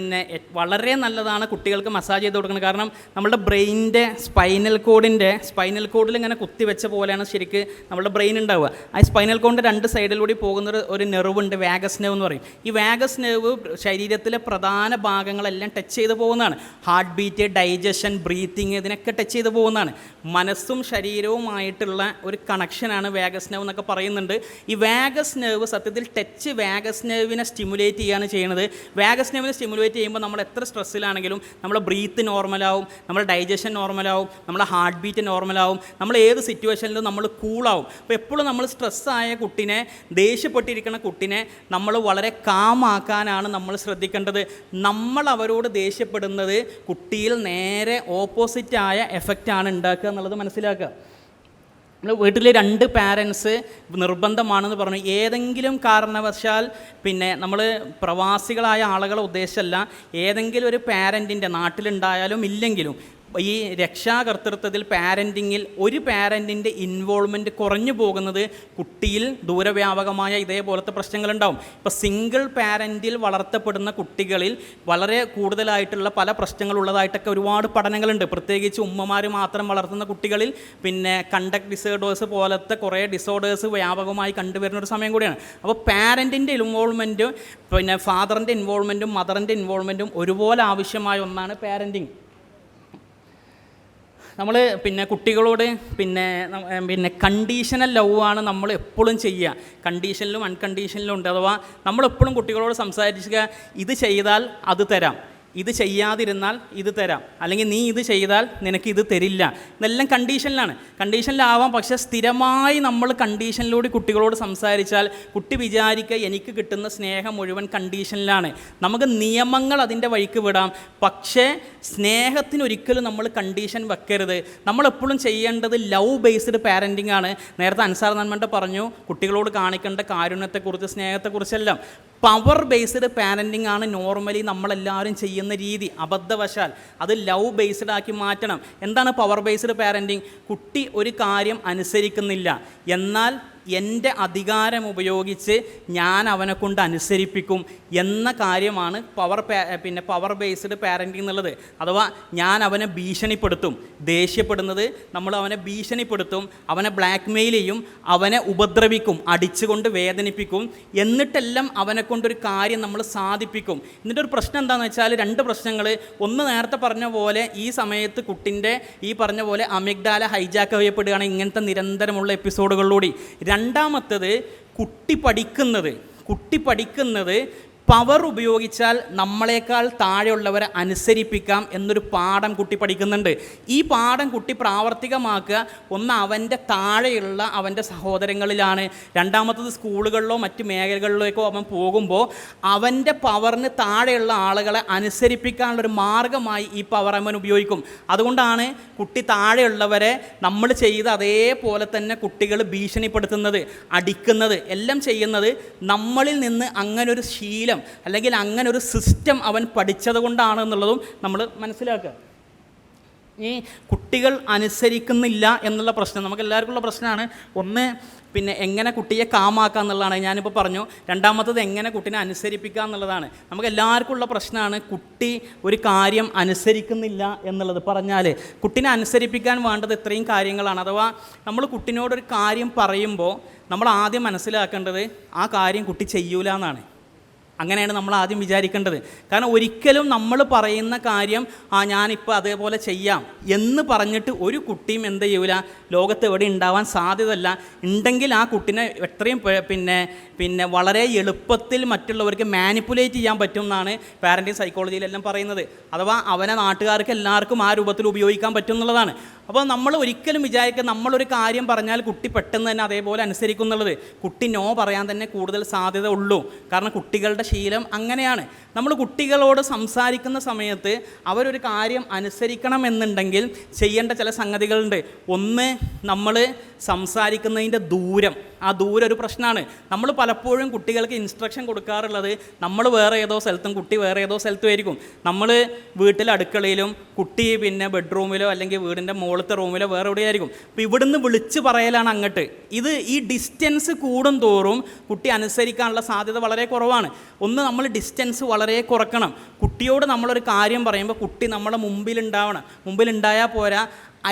വളരെ നല്ലതാണ് കുട്ടികൾക്ക് മസാജ് ചെയ്ത് കൊടുക്കുന്നത്. കാരണം നമ്മുടെ ബ്രെയിനിൻ്റെ സ്പൈനൽ കോഡിൽ ഇങ്ങനെ കുത്തിവെച്ച പോലെയാണ് ശരിക്ക് നമ്മുടെ ബ്രെയിൻ ഉണ്ടാവുക. ആ സ്പൈനൽ കോഡിൻ്റെ 2 സൈഡിലൂടെ പോകുന്ന ഒരു നെർവുണ്ട്, വാഗസ് നെർവ് എന്ന് പറയും. ഈ വാഗസ് നെർവ് ശരീരത്തിലെ പ്രധാന ഭാഗങ്ങളെല്ലാം ടച്ച് ചെയ്ത് പോകുന്നതാണ്. ഹാർട്ട് ബീറ്റ്, ഡൈജഷൻ, ബ്രീത്തിങ്, ഇതിനൊക്കെ ടച്ച് ചെയ്ത് പോകുന്നതാണ്. മനസ്സും ശരീരവുമായിട്ടുള്ള ഒരു കണക്ഷനാണ് വാഗസ് നെർവ് എന്നൊക്കെ പറയുന്നുണ്ട്. ഈ വാഗസ് നെർവ് സത്യത്തിൽ ടച്ച് വാഗസ് നെർവിനെ സ്റ്റിമുലേറ്റ് ചെയ്യുകയാണ് ചെയ്യുന്നത്. വാഗസ് നെർവിനെ സ്റ്റിമുലേറ്റ് ചെയ്യുമ്പോൾ നമ്മൾ എത്ര സ്ട്രെസ്സിലാണെങ്കിലും നമ്മുടെ ബ്രീത്ത് നോർമലാവും, നമ്മുടെ ഡൈജഷൻ നോർമലാവും, നമ്മുടെ ഹാർട്ട് ബീറ്റ് നോർമലാവും, നമ്മൾ ഏത് സിറ്റുവേഷനിലും നമ്മൾ കൂളാവും. അപ്പോൾ എപ്പോഴും നമ്മൾ സ്ട്രെസ്സായ കുട്ടിനെ, ദേഷ്യപ്പെട്ടിരിക്കുന്ന കുട്ടിനെ നമ്മൾ വളരെ കാമാക്കാനാണ് നമ്മൾ ശ്രദ്ധിക്കേണ്ടത്. നമ്മൾ അവരോട് ദേഷ്യപ്പെടുന്നത് കുട്ടിയിൽ നേരെ ഓപ്പോസിറ്റായ എഫക്റ്റാണ് ഉണ്ടാക്കുക എന്നുള്ളത് മനസ്സിലാക്കുക. നമ്മൾ വീട്ടിൽ 2 പാരൻസ് നിർബന്ധമാണെന്ന് പറഞ്ഞു. ഏതെങ്കിലും കാരണവശാൽ നമ്മൾ പ്രവാസികളായ ആളുകളെ ഉദ്ദേശമല്ല, ഏതെങ്കിലും ഒരു പാരൻറ്റിൻ്റെ നാട്ടിലുണ്ടായാലും ഇല്ലെങ്കിലും ഈ രക്ഷാകർതൃത്വത്തിൽ പാരൻറ്റിങ്ങിൽ ഒരു പാരൻറ്റിൻ്റെ ഇൻവോൾവ്മെൻറ്റ് കുറഞ്ഞു പോകുന്നത് കുട്ടിയിൽ ദൂരവ്യാപകമായ ഇതേപോലത്തെ പ്രശ്നങ്ങളുണ്ടാവും. ഇപ്പോൾ സിംഗിൾ പാരൻറ്റിൽ വളർത്തപ്പെടുന്ന കുട്ടികളിൽ വളരെ കൂടുതലായിട്ടുള്ള പല പ്രശ്നങ്ങളുള്ളതായിട്ടൊക്കെ ഒരുപാട് പഠനങ്ങളുണ്ട്. പ്രത്യേകിച്ച് ഉമ്മമാർ മാത്രം വളർത്തുന്ന കുട്ടികളിൽ കണ്ടക്ട് ഡിസോർഡേഴ്സ് പോലത്തെ കുറേ ഡിസോർഡേഴ്സ് വ്യാപകമായി കണ്ടുവരുന്ന ഒരു സമയം കൂടിയാണ്. അപ്പോൾ പാരൻറ്റിൻ്റെ ഇൻവോൾവ്മെൻറ്റും ഫാദറിൻ്റെ ഇൻവോൾവ്മെൻറ്റും മദറിൻ്റെ ഇൻവോൾവ്മെൻറ്റും ഒരുപോലെ ആവശ്യമായ ഒന്നാണ് പാരൻറ്റിങ്. നമ്മൾ പിന്നെ കുട്ടികളോട് പിന്നെ കണ്ടീഷണൽ ലവ് ആണ് നമ്മൾ എപ്പോഴും ചെയ്യുക. കണ്ടീഷനിലും അൺകണ്ടീഷനിലും ഉണ്ട്. അഥവാ നമ്മളെപ്പോഴും കുട്ടികളോട് സംസാരിക്കുക, ഇത് ചെയ്താൽ അത് തരാം, ഇത് ചെയ്യാതിരുന്നാൽ ഇത് തരാം, അല്ലെങ്കിൽ നീ ഇത് ചെയ്താൽ നിനക്ക് ഇത് തരില്ല, ഇതെല്ലാം കണ്ടീഷനിലാണ്. കണ്ടീഷനിലാവാം. പക്ഷേ സ്ഥിരമായി നമ്മൾ കണ്ടീഷനിലൂടെ കുട്ടികളോട് സംസാരിച്ചാൽ കുട്ടി വിചാരിക്കുക എനിക്ക് കിട്ടുന്ന സ്നേഹം മുഴുവൻ കണ്ടീഷനിലാണ്. നമുക്ക് നിയമങ്ങൾ അതിൻ്റെ വഴിക്ക് വിടാം, പക്ഷേ സ്നേഹത്തിനൊരിക്കലും നമ്മൾ കണ്ടീഷൻ വെക്കരുത്. നമ്മളെപ്പോഴും ചെയ്യേണ്ടത് ലവ് ബേസ്ഡ് പാരൻറ്റിംഗ് ആണ്. നേരത്തെ അൻസാർ നന്മൻ്റെ പറഞ്ഞു കുട്ടികളോട് കാണിക്കേണ്ട കാരുണ്യത്തെക്കുറിച്ച്, സ്നേഹത്തെക്കുറിച്ചെല്ലാം. പവർ ബേസ്ഡ് പാരൻറ്റിംഗ് ആണ് നോർമലി നമ്മളെല്ലാവരും ചെയ്യുന്ന രീതി. അബദ്ധവശാൽ അത് ലവ് ബേസ്ഡ് ആക്കി മാറ്റണം. എന്താണ് പവർ ബേസ്ഡ് പാരൻറ്റിംഗ്? കുട്ടി ഒരു കാര്യം അനുസരിക്കുന്നില്ല, എന്നാൽ എൻ്റെ അധികാരം ഉപയോഗിച്ച് ഞാൻ അവനെ കൊണ്ട് അനുസരിപ്പിക്കും എന്ന കാര്യമാണ് പവർ ബേസ്ഡ് പാരൻറ്റിംഗ് എന്നുള്ളത്. അഥവാ ഞാൻ അവനെ ഭീഷണിപ്പെടുത്തും. ദേഷ്യപ്പെടുന്നത് നമ്മൾ അവനെ ഭീഷണിപ്പെടുത്തും, അവനെ ബ്ലാക്ക് മെയിൽ ചെയ്യും, അവനെ ഉപദ്രവിക്കും, അടിച്ചുകൊണ്ട് വേദനിപ്പിക്കും, എന്നിട്ടെല്ലാം അവനെ കൊണ്ടൊരു കാര്യം നമ്മൾ സാധിപ്പിക്കും. എന്നിട്ടൊരു പ്രശ്നം എന്താണെന്ന് വെച്ചാൽ, രണ്ട് പ്രശ്നങ്ങൾ. ഒന്ന്, നേരത്തെ പറഞ്ഞ പോലെ ഈ സമയത്ത് കുട്ടിൻ്റെ ഈ പറഞ്ഞ പോലെ അമിഗ്ഡാല ഹൈജാക്ക് ചെയ്യപ്പെടുകയാണ് ഇങ്ങനത്തെ നിരന്തരമുള്ള എപ്പിസോഡുകളിലൂടെ. രണ്ടാമത്തത്, കുട്ടി പഠിക്കുന്നത് പവർ ഉപയോഗിച്ചാൽ നമ്മളെക്കാൾ താഴെയുള്ളവരെ അനുസരിപ്പിക്കാം എന്നൊരു പാഠം കുട്ടി പഠിക്കുന്നുണ്ട്. ഈ പാഠം കുട്ടി പ്രാവർത്തികമാക്കുക ഒന്ന് അവൻ്റെ താഴെയുള്ള അവൻ്റെ സഹോദരങ്ങളിലാണ്. രണ്ടാമത്തത്, സ്കൂളുകളിലോ മറ്റ് മേഖലകളിലേക്കോ അവൻ പോകുമ്പോൾ അവൻ്റെ പവറിന് താഴെയുള്ള ആളുകളെ അനുസരിപ്പിക്കാനുള്ളൊരു മാർഗമായി ഈ പവർ അവൻ ഉപയോഗിക്കും. അതുകൊണ്ടാണ് കുട്ടി താഴെയുള്ളവരെ നമ്മൾ ചെയ്ത് അതേപോലെ തന്നെ കുട്ടികൾ ഭീഷണിപ്പെടുത്തുന്നത്, അടിക്കുന്നത്, എല്ലാം ചെയ്യുന്നത് നമ്മളിൽ നിന്ന് അങ്ങനൊരു ശീലം അല്ലെങ്കിൽ അങ്ങനെ ഒരു സിസ്റ്റം അവൻ പഠിച്ചത് കൊണ്ടാണ് എന്നുള്ളതും നമ്മൾ മനസ്സിലാക്കുക. ഈ കുട്ടികൾ അനുസരിക്കുന്നില്ല എന്നുള്ള പ്രശ്നം നമുക്ക് എല്ലാവർക്കും ഉള്ള പ്രശ്നമാണ്. ഒന്ന്, എങ്ങനെ കുട്ടിയെ കാമാക്കുക എന്നുള്ളതാണ്, ഞാനിപ്പോൾ പറഞ്ഞു. രണ്ടാമത്തത്, എങ്ങനെ കുട്ടീനെ അനുസരിപ്പിക്കുക എന്നുള്ളതാണ്. നമുക്ക് എല്ലാവർക്കും ഉള്ള പ്രശ്നമാണ് കുട്ടി ഒരു കാര്യം അനുസരിക്കുന്നില്ല എന്നുള്ളത്. പറഞ്ഞാൽ കുട്ടീനെ അനുസരിപ്പിക്കാൻ വേണ്ടത് ഇത്രയും കാര്യങ്ങളാണ്. അഥവാ നമ്മൾ കുട്ടീനോടൊരു കാര്യം പറയുമ്പോൾ നമ്മൾ ആദ്യം മനസ്സിലാക്കേണ്ടത് ആ കാര്യം കുട്ടി ചെയ്യൂല എന്നാണ്. അങ്ങനെയാണ് നമ്മൾ ആദ്യം വിചാരിക്കേണ്ടത്. കാരണം ഒരിക്കലും നമ്മൾ പറയുന്ന കാര്യം ഞാനിപ്പോൾ അതേപോലെ ചെയ്യാം എന്ന് പറഞ്ഞിട്ട് ഒരു കുട്ടിയും എന്ത് ചെയ്യൂല, ലോകത്ത് എവിടെ ഉണ്ടാവാൻ സാധ്യതയല്ല. ഉണ്ടെങ്കിൽ ആ കുട്ടീനെ എത്രയും വളരെ എളുപ്പത്തിൽ മറ്റുള്ളവർക്ക് മാനിപ്പുലേറ്റ് ചെയ്യാൻ പറ്റും എന്നാണ് പാരൻറ്റിങ് സൈക്കോളജിയിലെല്ലാം പറയുന്നത്. അഥവാ അവനെ നാട്ടുകാർക്ക് എല്ലാവർക്കും ആ രൂപത്തിൽ ഉപയോഗിക്കാൻ പറ്റും എന്നുള്ളതാണ്. അപ്പോൾ നമ്മൾ ഒരിക്കലും വിചാരിക്കുക നമ്മളൊരു കാര്യം പറഞ്ഞാൽ കുട്ടി പെട്ടെന്ന് തന്നെ അതേപോലെ അനുസരിക്കും എന്നുള്ളത്. കുട്ടി നോ പറയാൻ തന്നെ കൂടുതൽ സാധ്യത ഉള്ളൂ. കാരണം കുട്ടികളുടെ ശീലം അങ്ങനെയാണ്. നമ്മൾ കുട്ടികളോട് സംസാരിക്കുന്ന സമയത്ത് അവരൊരു കാര്യം അനുസരിക്കണം എന്നുണ്ടെങ്കിൽ ചെയ്യേണ്ട ചില സംഗതികളുണ്ട്. ഒന്ന്, നമ്മൾ സംസാരിക്കുന്നതിൻ്റെ ദൂരം. ആ ദൂരം ഒരു പ്രശ്നമാണ്. നമ്മൾ പലപ്പോഴും കുട്ടികൾക്ക് ഇൻസ്ട്രക്ഷൻ കൊടുക്കാറുള്ളത് നമ്മൾ വേറെ ഏതോ സ്ഥലത്തും കുട്ടി വേറെ ഏതോ സ്ഥലത്തും ആയിരിക്കും. നമ്മൾ വീട്ടിൽ അടുക്കളയിലും കുട്ടി ബെഡ്റൂമിലോ അല്ലെങ്കിൽ വീടിൻ്റെ മുകളിലത്തെ റൂമിലോ വേറെ എവിടെയായിരിക്കും. അപ്പോൾ ഇവിടുന്ന് വിളിച്ച് പറയലാണ് അങ്ങോട്ട്. ഈ ഡിസ്റ്റൻസ് കൂടും തോറും കുട്ടി അനുസരിക്കാനുള്ള സാധ്യത വളരെ കുറവാണ്. ഒന്ന്, നമ്മൾ ഡിസ്റ്റൻസ് വളരെ കുറക്കണം. കുട്ടിയോട് നമ്മളൊരു കാര്യം പറയുമ്പോൾ കുട്ടി നമ്മളെ മുമ്പിലുണ്ടായാൽ പോരാ,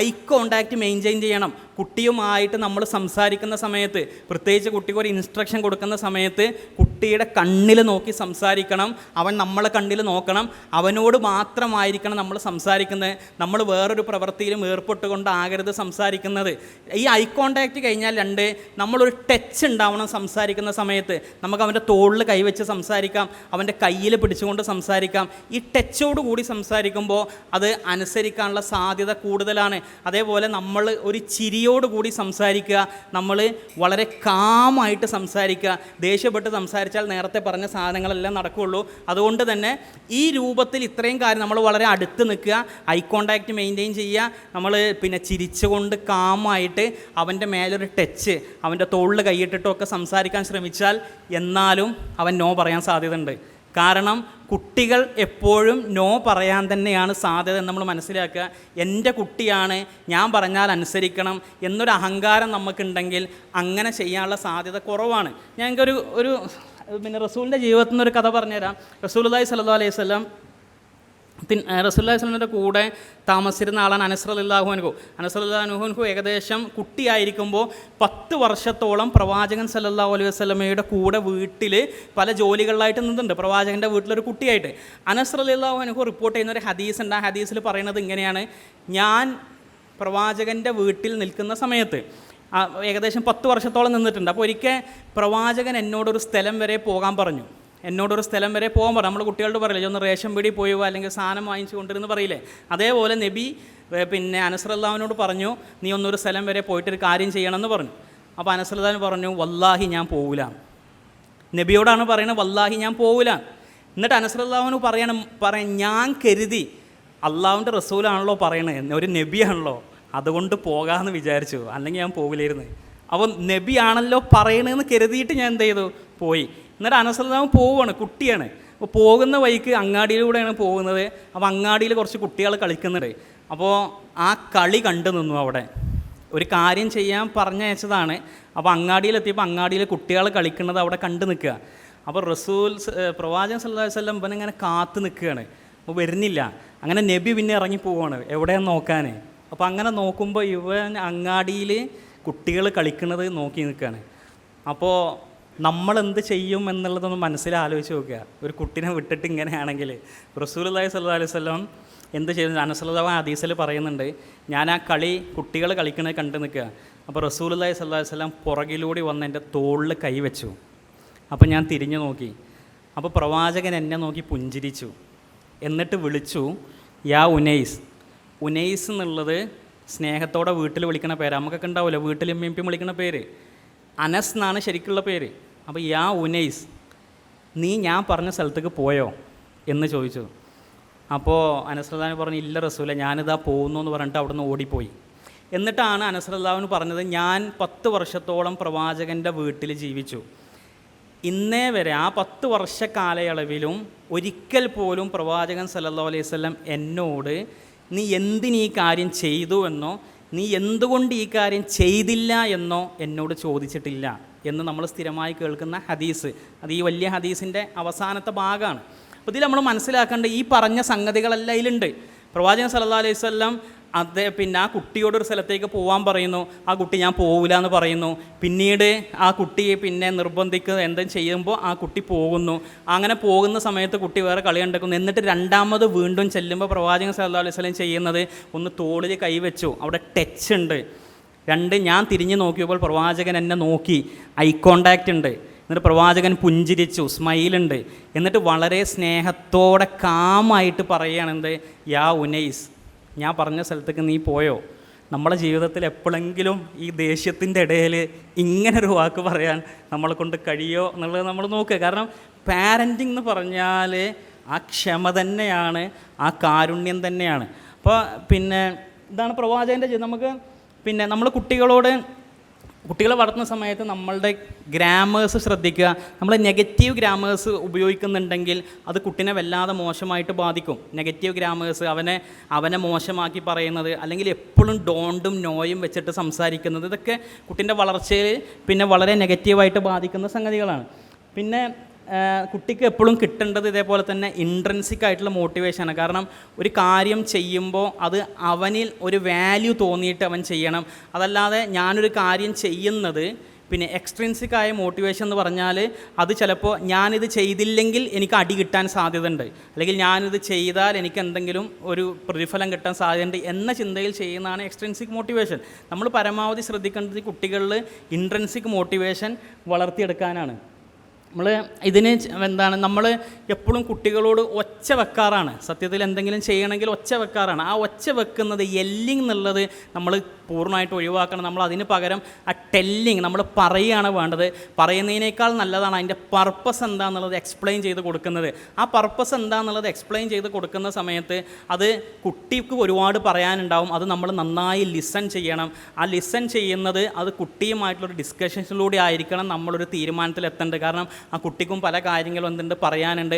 ഐ കോണ്ടാക്റ്റ് മെയിൻറ്റെയിൻ ചെയ്യണം. കുട്ടിയുമായിട്ട് നമ്മൾ സംസാരിക്കുന്ന സമയത്ത്, പ്രത്യേകിച്ച് കുട്ടിക്ക് ഒരു ഇൻസ്ട്രക്ഷൻ കൊടുക്കുന്ന സമയത്ത് കുട്ടിയുടെ കണ്ണിൽ നോക്കി സംസാരിക്കണം. അവൻ നമ്മളെ കണ്ണിൽ നോക്കണം. അവനോട് മാത്രമായിരിക്കണം നമ്മൾ സംസാരിക്കുന്നത്. നമ്മൾ വേറൊരു പ്രവൃത്തിയിലും ഏർപ്പെട്ടുകൊണ്ടാകരുത് സംസാരിക്കുന്നത്. ഈ ഐ കോണ്ടാക്റ്റ് കഴിഞ്ഞാൽ നമ്മളൊരു ടച്ച് ഉണ്ടാവണം സംസാരിക്കുന്ന സമയത്ത്. നമുക്ക് അവൻ്റെ തോളിൽ കൈവച്ച് സംസാരിക്കാം, അവൻ്റെ കയ്യിൽ പിടിച്ചുകൊണ്ട് സംസാരിക്കാം. ഈ ടച്ചോട് കൂടി സംസാരിക്കുമ്പോൾ അത് അനുസരിക്കാനുള്ള സാധ്യത കൂടുതലാണ്. അതേപോലെ നമ്മൾ ഒരു ചിരിയോടുകൂടി സംസാരിക്കുക, നമ്മൾ വളരെ കാമായിട്ട് സംസാരിക്കുക. ദേഷ്യപ്പെട്ട് സംസാരിച്ചാൽ നേരത്തെ പറഞ്ഞ സാധനങ്ങളെല്ലാം നടക്കുകയുള്ളൂ. അതുകൊണ്ട് തന്നെ ഈ രൂപത്തിൽ ഇത്രയും കാര്യം നമ്മൾ വളരെ അടുത്ത് നിൽക്കുക, ഐ കോണ്ടാക്റ്റ് മെയിൻറ്റെയിൻ ചെയ്യുക. നമ്മൾ ചിരിച്ചുകൊണ്ട് കാമായിട്ട് അവൻ്റെ മേലൊരു ടച്ച്, അവൻ്റെ തോളിൽ കൈയിട്ടിട്ടൊക്കെ സംസാരിക്കാൻ ശ്രമിച്ചാൽ എന്നാലും അവൻ നോ പറയാൻ സാധ്യതയുണ്ട്. കാരണം കുട്ടികൾ എപ്പോഴും നോ പറയാൻ തന്നെയാണ് സാധ്യത എന്ന് നമ്മൾ മനസ്സിലാക്കുക. എൻ്റെ കുട്ടിയാണ്, ഞാൻ പറഞ്ഞാൽ അനുസരിക്കണം എന്നൊരു അഹങ്കാരം നമുക്കുണ്ടെങ്കിൽ അങ്ങനെ ചെയ്യാനുള്ള സാധ്യത കുറവാണ്. ഞങ്ങൾക്കൊരു റസൂലിൻ്റെ ജീവിതത്തിൽ നിന്നൊരു കഥ പറഞ്ഞുതരാം. റസൂലുള്ളാഹി സ്വല്ലല്ലാഹു അലൈഹി വസല്ലം റസൂലുള്ളാഹി സ്വല്ലല്ലാഹുവിൻ്റെ കൂടെ താമസിച്ചിരുന്ന ആളാണ് അനസ് റളിയല്ലാഹു അൻഹു. ഏകദേശം കുട്ടിയായിരിക്കുമ്പോൾ 10 വർഷത്തോളം പ്രവാചകൻ സല്ലല്ലാഹു അലൈഹി വസല്ലമയുടെ കൂടെ വീട്ടിൽ പല ജോലികളിലായിട്ട് നിന്നിട്ടുണ്ട്. പ്രവാചകൻ്റെ വീട്ടിലൊരു കുട്ടിയായിട്ട്. അനസ് റളിയല്ലാഹു അൻഹു റിപ്പോർട്ട് ചെയ്യുന്നൊരു ഹദീസ് ഉണ്ട്. ആ ഹദീസിൽ പറയുന്നത് ഇങ്ങനെയാണ്: ഞാൻ പ്രവാചകൻ്റെ വീട്ടിൽ നിൽക്കുന്ന സമയത്ത് ഏകദേശം 10 വർഷത്തോളം നിന്നിട്ടുണ്ട്. അപ്പോൾ ഒരിക്കൽ പ്രവാചകൻ എന്നോടൊരു സ്ഥലം വരെ പോകാൻ പറഞ്ഞു. നമ്മൾ കുട്ടികളോട് പറയില്ലേ, ഒന്ന് റേഷൻ പീടി പോയോ അല്ലെങ്കിൽ സാധനം വാങ്ങിച്ചു കൊണ്ടിരുന്ന് പറയില്ലേ, അതേപോലെ നബി പിന്നെ അനസ് റളിയല്ലാഹുവിനോട് പറഞ്ഞു, നീ ഒന്നൊരു സ്ഥലം വരെ പോയിട്ടൊരു കാര്യം ചെയ്യണമെന്ന് പറഞ്ഞു. അപ്പോൾ അനസ് റളിയല്ലാഹു പറഞ്ഞു, വല്ലാഹി ഞാൻ പോവില്ല. നബിയോടാണ് പറയുന്നത്, വല്ലാഹി ഞാൻ പോവില്ല. എന്നിട്ട് അനസ് റളിയല്ലാഹു പറയാൻ ഞാൻ കരുതി അള്ളാഹുവിൻ്റെ റസൂലാണല്ലോ പറയണത്, ഒരു നബിയാണല്ലോ, അതുകൊണ്ട് പോകാമെന്ന് വിചാരിച്ചു, അല്ലെങ്കിൽ ഞാൻ പോകില്ലായിരുന്നു. അപ്പോൾ നബിയാണല്ലോ പറയണമെന്ന് കരുതിയിട്ട് ഞാൻ എന്ത് ചെയ്തു, പോയി. എന്നിട്ട് അനസ് റളിയല്ലാഹു പോവുകയാണ്, കുട്ടിയാണ്. അപ്പോൾ പോകുന്ന വഴിക്ക് അങ്ങാടിയിലൂടെയാണ് പോകുന്നത്. അപ്പോൾ അങ്ങാടിയിൽ കുറച്ച് കുട്ടികൾ കളിക്കുന്നുണ്ട്. അപ്പോൾ ആ കളി കണ്ടു നിന്നു. അവിടെ ഒരു കാര്യം ചെയ്യാൻ പറഞ്ഞയച്ചതാണ്. അപ്പോൾ അങ്ങാടിയിലെത്തിയപ്പോൾ അങ്ങാടിയിൽ കുട്ടികൾ കളിക്കുന്നത് അവിടെ കണ്ടു നിൽക്കുക. അപ്പോൾ പ്രവാചകൻ സല്ലല്ലാഹു അലൈഹി വസല്ലം ഇവനിങ്ങനെ കാത്തു നിൽക്കുകയാണ്. അപ്പോൾ വരുന്നില്ല. അങ്ങനെ നബി പിന്നെ ഇറങ്ങി പോവുകയാണ് എവിടെയാണ് നോക്കാൻ. അപ്പോൾ അങ്ങനെ നോക്കുമ്പോൾ ഇവൻ അങ്ങാടിയിൽ കുട്ടികൾ കളിക്കുന്നത് നോക്കി നിൽക്കുകയാണ്. അപ്പോൾ നമ്മളെന്ത് ചെയ്യും എന്നുള്ളതൊന്ന് മനസ്സിലാലോചിച്ച് നോക്കുക. ഒരു കുട്ടീനെ വിട്ടിട്ട് ഇങ്ങനെയാണെങ്കിൽ റസൂലുള്ളാഹി സ്വല്ലല്ലാഹു അലൈഹി വസല്ലം എന്ത് ചെയ്തു? അനസ് റളിയല്ലാഹു അൻഹു ഹദീസിൽ പറയുന്നുണ്ട്, ഞാൻ ആ കുട്ടികൾ കളിക്കുന്നത് കണ്ടു നിൽക്കുക. അപ്പോൾ റസൂലുള്ളാഹി സ്വല്ലല്ലാഹു അലൈഹി വസല്ലം പുറകിലൂടെ വന്ന് എൻ്റെ തോളിൽ കൈവച്ചു. അപ്പോൾ ഞാൻ തിരിഞ്ഞു നോക്കി. അപ്പോൾ പ്രവാചകൻ എന്നെ നോക്കി പുഞ്ചിരിച്ചു. എന്നിട്ട് വിളിച്ചു, യാ ഉനൈസ്. ഉനൈസ് എന്നുള്ളത് സ്നേഹത്തോടെ വീട്ടിൽ വിളിക്കുന്ന പേര്. നമുക്കൊക്കെ ഉണ്ടാവില്ല വീട്ടിൽ എമ്മിയും വിളിക്കുന്ന പേര്. അനസ് എന്നാണ് ശരിക്കുള്ള പേര്. അപ്പോൾ യാ ഉനൈസ്, നീ ഞാൻ പറഞ്ഞ സ്ഥലത്തേക്ക് പോയോ എന്ന് ചോദിച്ചു. അപ്പോൾ അനസ് റളിയല്ലാഹു പറഞ്ഞു, ഇല്ല റസൂലേ, ഞാനിതാ പോകുന്നു എന്ന് പറഞ്ഞിട്ട് അവിടെ നിന്ന് ഓടിപ്പോയി. എന്നിട്ടാണ് അനസ് റളിയല്ലാഹു പറഞ്ഞത്, ഞാൻ 10 വർഷത്തോളം പ്രവാചകൻ്റെ വീട്ടിൽ ജീവിച്ചു. ഇന്നേ വരെ ആ 10 വർഷ കാലയളവിലും ഒരിക്കൽ പോലും പ്രവാചകൻ സല്ലല്ലാഹു അലൈഹി വസല്ലം എന്നോട് നീ എന്തിനീ കാര്യം ചെയ്തു എന്നോ നീ എന്തുകൊണ്ട് ഈ കാര്യം ചെയ്തില്ല എന്നോ എന്നോട് ചോദിച്ചിട്ടില്ല എന്ന് നമ്മൾ സ്ഥിരമായി കേൾക്കുന്ന ഹദീസ്. അത് ഈ വലിയ ഹദീസിൻ്റെ അവസാനത്തെ ഭാഗമാണ്. അപ്പോൾ ഇതിൽ നമ്മൾ മനസ്സിലാക്കേണ്ട ഈ പറഞ്ഞ സംഗതികളെല്ലാം അതിലുണ്ട്. പ്രവാചകൻ സല്ലല്ലാഹു അലൈഹി വസല്ലം പിന്നെ ആ കുട്ടിയോടൊരു സ്ഥലത്തേക്ക് പോകാൻ പറയുന്നു. ആ കുട്ടി ഞാൻ പോവില്ല എന്ന് പറയുന്നു. പിന്നീട് ആ കുട്ടിയെ പിന്നെ നിർബന്ധിക്കുക എന്തും ചെയ്യുമ്പോൾ ആ കുട്ടി പോകുന്നു. അങ്ങനെ പോകുന്ന സമയത്ത് കുട്ടി വേറെ കളി കണ്ടെക്കുന്നു. എന്നിട്ട് രണ്ടാമത് വീണ്ടും ചെല്ലുമ്പോൾ പ്രവാചകൻ സല്ലല്ലാഹു അലൈഹി വസല്ലം ചെയ്യുന്നത്, ഒന്ന് തോളിൽ കൈവച്ചു, അവിടെ ടച്ച് ഉണ്ട്. ഞാൻ തിരിഞ്ഞ് നോക്കിയപ്പോൾ പ്രവാചകൻ എന്നെ നോക്കി, ഐ കോണ്ടാക്റ്റ് ഉണ്ട്. എന്നിട്ട് പ്രവാചകൻ പുഞ്ചിരിച്ചു, സ്മൈലുണ്ട്. എന്നിട്ട് വളരെ സ്നേഹത്തോടെ കാമായിട്ട് പറയുകയാണ്, എന്ത്, യാ ഉനൈസ്, ഞാൻ പറഞ്ഞ സ്ഥലത്തേക്ക് നീ പോയോ? നമ്മളെ ജീവിതത്തിൽ എപ്പോഴെങ്കിലും ഈ ദേഷ്യത്തിൻ്റെ ഇടയിൽ ഇങ്ങനൊരു വാക്ക് പറയാൻ നമ്മളെ കൊണ്ട് കഴിയോ എന്നുള്ളത് നമ്മൾ നോക്കുക. കാരണം പാരൻറ്റിങ് എന്ന് പറഞ്ഞാൽ ആ ക്ഷമ തന്നെയാണ്, ആ കാരുണ്യം തന്നെയാണ്. അപ്പോൾ പിന്നെ ഇതാണ് പ്രവാചകൻ്റെ നമുക്ക് നമ്മൾ കുട്ടികളെ വളർത്തുന്ന സമയത്ത് നമ്മളുടെ ഗ്രാമേഴ്സ് ശ്രദ്ധിക്കുക. നമ്മൾ നെഗറ്റീവ് ഗ്രാമേഴ്സ് ഉപയോഗിക്കുന്നുണ്ടെങ്കിൽ അത് കുട്ടീനെ വല്ലാതെ മോശമായിട്ട് ബാധിക്കും. നെഗറ്റീവ് ഗ്രാമേഴ്സ്, അവനെ മോശമാക്കി പറയുന്നത്, അല്ലെങ്കിൽ എപ്പോഴും ഡോണ്ടും നോയും വെച്ചിട്ട് സംസാരിക്കുന്നത്, ഇതൊക്കെ കുട്ടീൻ്റെ വളർച്ചയിൽ വളരെ നെഗറ്റീവായിട്ട് ബാധിക്കുന്ന സംഗതികളാണ്. കുട്ടിക്ക് എപ്പോഴും കിട്ടേണ്ടത് ഇതേപോലെ തന്നെ ഇൻട്രൻസിക് ആയിട്ടുള്ള മോട്ടിവേഷനാണ്. കാരണം ഒരു കാര്യം ചെയ്യുമ്പോൾ അത് അവനിൽ ഒരു വാല്യൂ തോന്നിയിട്ട് അവൻ ചെയ്യണം. അതല്ലാതെ ഞാനൊരു കാര്യം ചെയ്യുന്നത് എക്സ്ട്രിൻസിക് ആയ മോട്ടിവേഷൻ എന്ന് പറഞ്ഞാൽ അത് ചിലപ്പോൾ ഞാനിത് ചെയ്തില്ലെങ്കിൽ എനിക്ക് അടി കിട്ടാൻ സാധ്യതയുണ്ട്, അല്ലെങ്കിൽ ഞാനിത് ചെയ്താൽ എനിക്ക് എന്തെങ്കിലും ഒരു പ്രതിഫലം കിട്ടാൻ സാധ്യതയുണ്ട് എന്ന ചിന്തയിൽ ചെയ്യുന്നതാണ് എക്സ്ട്രിൻസിക് മോട്ടിവേഷൻ. നമ്മൾ പരമാവധി ശ്രദ്ധിക്കേണ്ടത് കുട്ടികളിൽ ഇൻട്രൻസിക് മോട്ടിവേഷൻ വളർത്തിയെടുക്കാനാണ്. നമ്മൾ എപ്പോഴും കുട്ടികളോട് ഒച്ച വെക്കാറാണ്. സത്യത്തിൽ എന്തെങ്കിലും ചെയ്യണമെങ്കിൽ ഒച്ച വെക്കാറാണ്. ആ ഒച്ച വെക്കുന്നത് യെല്ലിങ് എന്നുള്ളത് നമ്മൾ പൂർണ്ണമായിട്ട് ഒഴിവാക്കണം. നമ്മൾ അതിന് പകരം ആ ടെല്ലിങ്, നമ്മൾ പറയുകയാണ് വേണ്ടത്. പറയുന്നതിനേക്കാൾ നല്ലതാണ് അതിൻ്റെ പർപ്പസ് എന്താണെന്നുള്ളത് എക്സ്പ്ലെയിൻ ചെയ്ത് കൊടുക്കുന്നത്. ആ പർപ്പസ് എന്താണെന്നുള്ളത് എക്സ്പ്ലെയിൻ ചെയ്ത് കൊടുക്കുന്ന സമയത്ത് അത് കുട്ടിക്ക് ഒരുപാട് പറയാനുണ്ടാവും. അത് നമ്മൾ നന്നായി ലിസൺ ചെയ്യണം. ആ ലിസൺ ചെയ്യുന്നത് അത് കുട്ടിയുമായിട്ടുള്ളൊരു ഡിസ്കഷൻസിലൂടെ ആയിരിക്കണം നമ്മളൊരു തീരുമാനത്തിലെത്തേണ്ടത്. കാരണം ആ കുട്ടിക്കും പല കാര്യങ്ങളും എന്തുണ്ട് പറയാനുണ്ട്.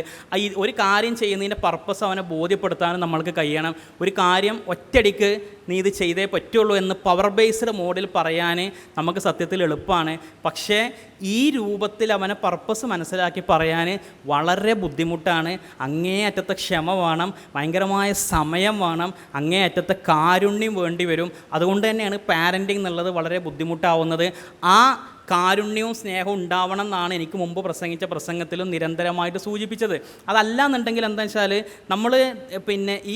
ഒരു കാര്യം ചെയ്യുന്നതിൻ്റെ പർപ്പസ് അവനെ ബോധ്യപ്പെടുത്താനും നമ്മൾക്ക് കഴിയണം. ഒരു കാര്യം ഒറ്റയടിക്ക് നീ ഇത് ചെയ്തേ പറ്റുള്ളൂ എന്ന് പവർ ബേസ്ഡ് മോഡിൽ പറയാൻ നമുക്ക് സത്യത്തിൽ എളുപ്പമാണ്. പക്ഷേ ഈ രൂപത്തിൽ അവനെ പർപ്പസ് മനസ്സിലാക്കി പറയാൻ വളരെ ബുദ്ധിമുട്ടാണ്. അങ്ങേയറ്റത്തെ ക്ഷമ വേണം, ഭയങ്കരമായ സമയം വേണം, അങ്ങേയറ്റത്തെ കാരുണ്യം വേണ്ടി വരും. അതുകൊണ്ട് തന്നെയാണ് പാരൻറ്റിങ് എന്നുള്ളത് വളരെ ബുദ്ധിമുട്ടാവുന്നത്. ആ കാരുണ്യവും സ്നേഹവും ഉണ്ടാവണം എന്നാണ് എനിക്ക് മുമ്പ് പ്രസംഗിച്ച പ്രസംഗത്തിലും നിരന്തരമായിട്ട് സൂചിപ്പിച്ചത്. അതല്ല എന്നുണ്ടെങ്കിൽ എന്താ വെച്ചാൽ നമ്മൾ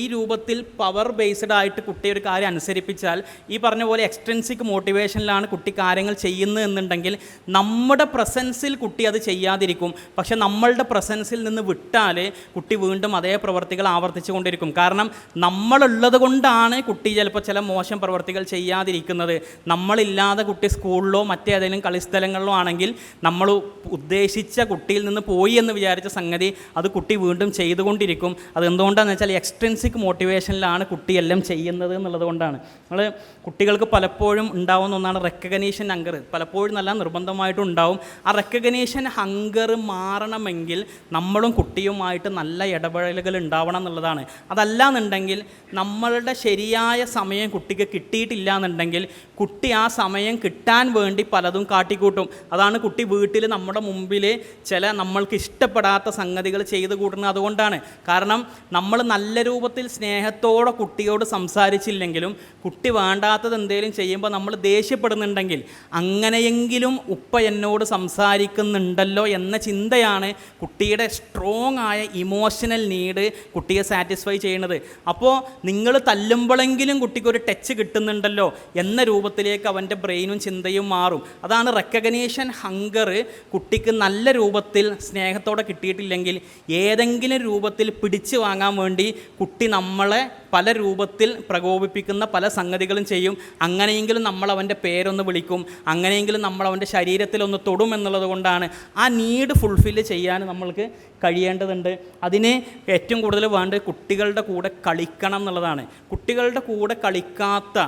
ഈ രൂപത്തിൽ പവർ ബേസ്ഡ് ആയിട്ട് കുട്ടിയെ ഒരു കാര്യം അനുസരിപ്പിച്ചാൽ, ഈ പറഞ്ഞ പോലെ എക്സ്ട്രിൻസിക് മോട്ടിവേഷനിലാണ് കുട്ടി കാര്യങ്ങൾ ചെയ്യുന്നത് എന്നുണ്ടെങ്കിൽ നമ്മുടെ പ്രസൻസിൽ കുട്ടി അത് ചെയ്യാതിരിക്കും. പക്ഷെ നമ്മളുടെ പ്രസൻസിൽ നിന്ന് വിട്ടാൽ കുട്ടി വീണ്ടും അതേ പ്രവർത്തികൾ ആവർത്തിച്ചു കൊണ്ടിരിക്കും. കാരണം നമ്മളുള്ളത് കൊണ്ടാണ് കുട്ടി ചിലപ്പോൾ ചില മോശം പ്രവർത്തികൾ ചെയ്യാതിരിക്കുന്നത്. നമ്മളില്ലാതെ കുട്ടി സ്കൂളിലോ മറ്റേതെങ്കിലും കളിസ്ഥലങ്ങളിലോ ആണെങ്കിൽ നമ്മൾ ഉദ്ദേശിച്ച കുട്ടിയിൽ നിന്ന് പോയി എന്ന് വിചാരിച്ച സംഗതി അത് കുട്ടി വീണ്ടും ചെയ്തുകൊണ്ടിരിക്കും. അതെന്തുകൊണ്ടാണെന്ന് വെച്ചാൽ എക്സ്ട്രിൻസിക് മോട്ടിവേഷനിലാണ് കുട്ടിയെല്ലാം ചെയ്യുന്നത് എന്നുള്ളത് കൊണ്ടാണ്. നമ്മൾ കുട്ടികൾക്ക് പലപ്പോഴും ഉണ്ടാവുന്ന ഒന്നാണ് റെക്കഗ്നീഷൻ ഹങ്കർ. പലപ്പോഴും നല്ല നിർബന്ധമായിട്ടും ഉണ്ടാവും. ആ റെക്കഗ്നീഷൻ ഹങ്കർ മാറണമെങ്കിൽ നമ്മളും കുട്ടിയുമായിട്ട് നല്ല ഇടപെടലുകൾ ഉണ്ടാവണം എന്നുള്ളതാണ്. അതല്ല എന്നുണ്ടെങ്കിൽ നമ്മളുടെ ശരിയായ സമയം കുട്ടിക്ക് കിട്ടിയിട്ടില്ല എന്നുണ്ടെങ്കിൽ കുട്ടി ആ സമയം കിട്ടാൻ വേണ്ടി പലതും കാട്ടിക്കൂട്ടും. അതാണ് കുട്ടി വീട്ടിൽ നമ്മുടെ മുമ്പിൽ ചില നമ്മൾക്ക് ഇഷ്ടപ്പെടാത്ത സംഗതികൾ ചെയ്ത് കൂട്ടുന്നത് അതുകൊണ്ടാണ്. കാരണം നമ്മൾ നല്ല രൂപത്തിൽ സ്നേഹത്തോടെ കുട്ടിയോട് സംസാരിച്ചില്ലെങ്കിലും കുട്ടി വേണ്ടാത്തത് എന്തെങ്കിലും ചെയ്യുമ്പോൾ നമ്മൾ ദേഷ്യപ്പെടുന്നുണ്ടെങ്കിൽ അങ്ങനെയെങ്കിലും ഉപ്പ എന്നോട് സംസാരിക്കുന്നുണ്ടല്ലോ എന്ന ചിന്തയാണ് കുട്ടിയുടെ സ്ട്രോങ് ആയ ഇമോഷണൽ നീഡ് കുട്ടിയെ സാറ്റിസ്ഫൈ ചെയ്യുന്നത്. അപ്പോൾ നിങ്ങൾ തല്ലുമ്പോഴെങ്കിലും കുട്ടിക്കൊരു ടച്ച് കിട്ടുന്നുണ്ടല്ലോ എന്ന രൂപത്തിലേക്ക് അവൻ്റെ ബ്രെയിനും ചിന്തയും മാറും. അതാണ് റെക്കഗ്നീഷൻ ഹങ്കർ. കുട്ടിക്ക് നല്ല രൂപത്തിൽ സ്നേഹത്തോടെ കിട്ടിയിട്ടില്ലെങ്കിൽ ഏതെങ്കിലും രൂപത്തിൽ പിടിച്ചു വാങ്ങാൻ വേണ്ടി കുട്ടി നമ്മളെ പല രൂപത്തിൽ പ്രകോപിപ്പിക്കുന്ന പല സംഗതികളും ചെയ്യും. അങ്ങനെയെങ്കിലും നമ്മൾ അവൻ്റെ പേരൊന്ന് വിളിക്കും, അങ്ങനെയെങ്കിലും നമ്മൾ അവൻ്റെ ശരീരത്തിലൊന്ന് തൊടും എന്നുള്ളത് കൊണ്ടാണ് ആ നീഡ് ഫുൾഫില്ല് ചെയ്യാൻ നമ്മൾക്ക് കഴിയേണ്ടതുണ്ട്. അതിന് ഏറ്റവും കൂടുതൽ വേണ്ടത് കുട്ടികളുടെ കൂടെ കളിക്കണം എന്നുള്ളതാണ്. കുട്ടികളുടെ കൂടെ കളിക്കാത്ത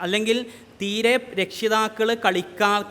അല്ലെങ്കിൽ തീരെ രക്ഷിതാക്കൾ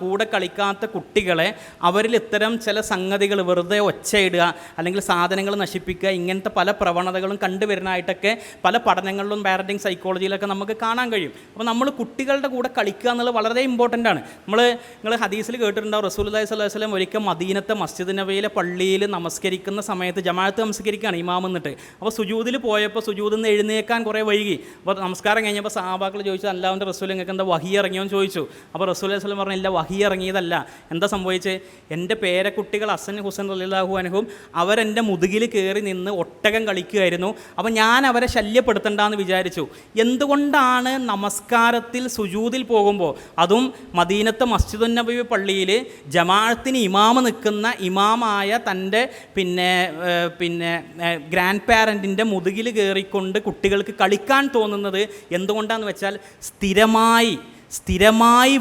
കൂടെ കളിക്കാത്ത കുട്ടികളെ അവരിൽ ഇത്തരം ചില സംഗതികൾ വെറുതെ ഒച്ചയിടുക അല്ലെങ്കിൽ സാധനങ്ങൾ നശിപ്പിക്കുക, ഇങ്ങനത്തെ പല പ്രവണതകളും കണ്ടുവരുന്നതായിട്ടൊക്കെ പല പഠനങ്ങളിലും പാരൻറ്റിങ് സൈക്കോളജിയിലൊക്കെ നമുക്ക് കാണാൻ കഴിയും. അപ്പോൾ നമ്മൾ കുട്ടികളുടെ കൂടെ കളിക്കുക എന്നുള്ളത് വളരെ ഇമ്പോർട്ടൻ്റ് ആണ്. നിങ്ങൾ ഹദീസിൽ കേട്ടിട്ടുണ്ടാവും, റസൂലുള്ളാഹി സ്വല്ലല്ലാഹു അലൈഹി വസല്ലം ഒരിക്കൽ മദീനത്തെ മസ്ജിദ് നബവിയിലെ പള്ളിയിൽ നമസ്കരിക്കുന്ന സമയത്ത് ജമാഅത്ത് നമസ്കരിക്കുകയാണ് ഇമാം എന്നിട്ട്. അപ്പോൾ സുജൂദിൽ പോയപ്പോൾ സുജൂദിൽ നിന്ന് എഴുന്നേക്കാൻ കുറേ വൈകി. അപ്പോൾ നമസ്കാരം കഴിഞ്ഞപ്പോൾ സഹാബാക്കൾ ചോദിച്ചു, അല്ലാഹുവിൻ്റെ റസൂൽ നിങ്ങൾക്ക് എന്താ വഹി ഇറങ്ങിയോന്ന് ചോദിച്ചു. അപ്പോൾ റസൂലുള്ളാഹി സ്വല്ലല്ലാഹു അലൈഹി വസല്ലം പറഞ്ഞു, ഇല്ല വഹി ഇറങ്ങിയതല്ല. എന്താ സംഭവിച്ചത്? എൻ്റെ പേരക്കുട്ടികൾ ഹസൻ ഹുസൈൻ റളിയല്ലാഹു അൻഹും അവരെൻ്റെ മുതുകിൽ കയറി നിന്ന് ഒട്ടകം കളിക്കുകയായിരുന്നു. അപ്പോൾ ഞാൻ അവരെ ശല്യപ്പെടുത്തണ്ടെന്ന് വിചാരിച്ചു. എന്തുകൊണ്ടാണ് നമസ്കാരത്തിൽ സുജൂദിൽ പോകുമ്പോൾ, അതും മദീനത്തെ മസ്ജിദുൻ നബവി പള്ളിയിൽ ജമാഅത്തിന് ഇമാമ് നിൽക്കുന്ന ഇമാമായ തൻ്റെ ഗ്രാൻഡ് പാരൻറ്റിൻ്റെ മുതുകിൽ കയറിക്കൊണ്ട് കുട്ടികൾക്ക് കളിക്കാൻ തോന്നുന്നത് എന്തുകൊണ്ടാണെന്ന് വെച്ചാൽ സ്ഥിരമായി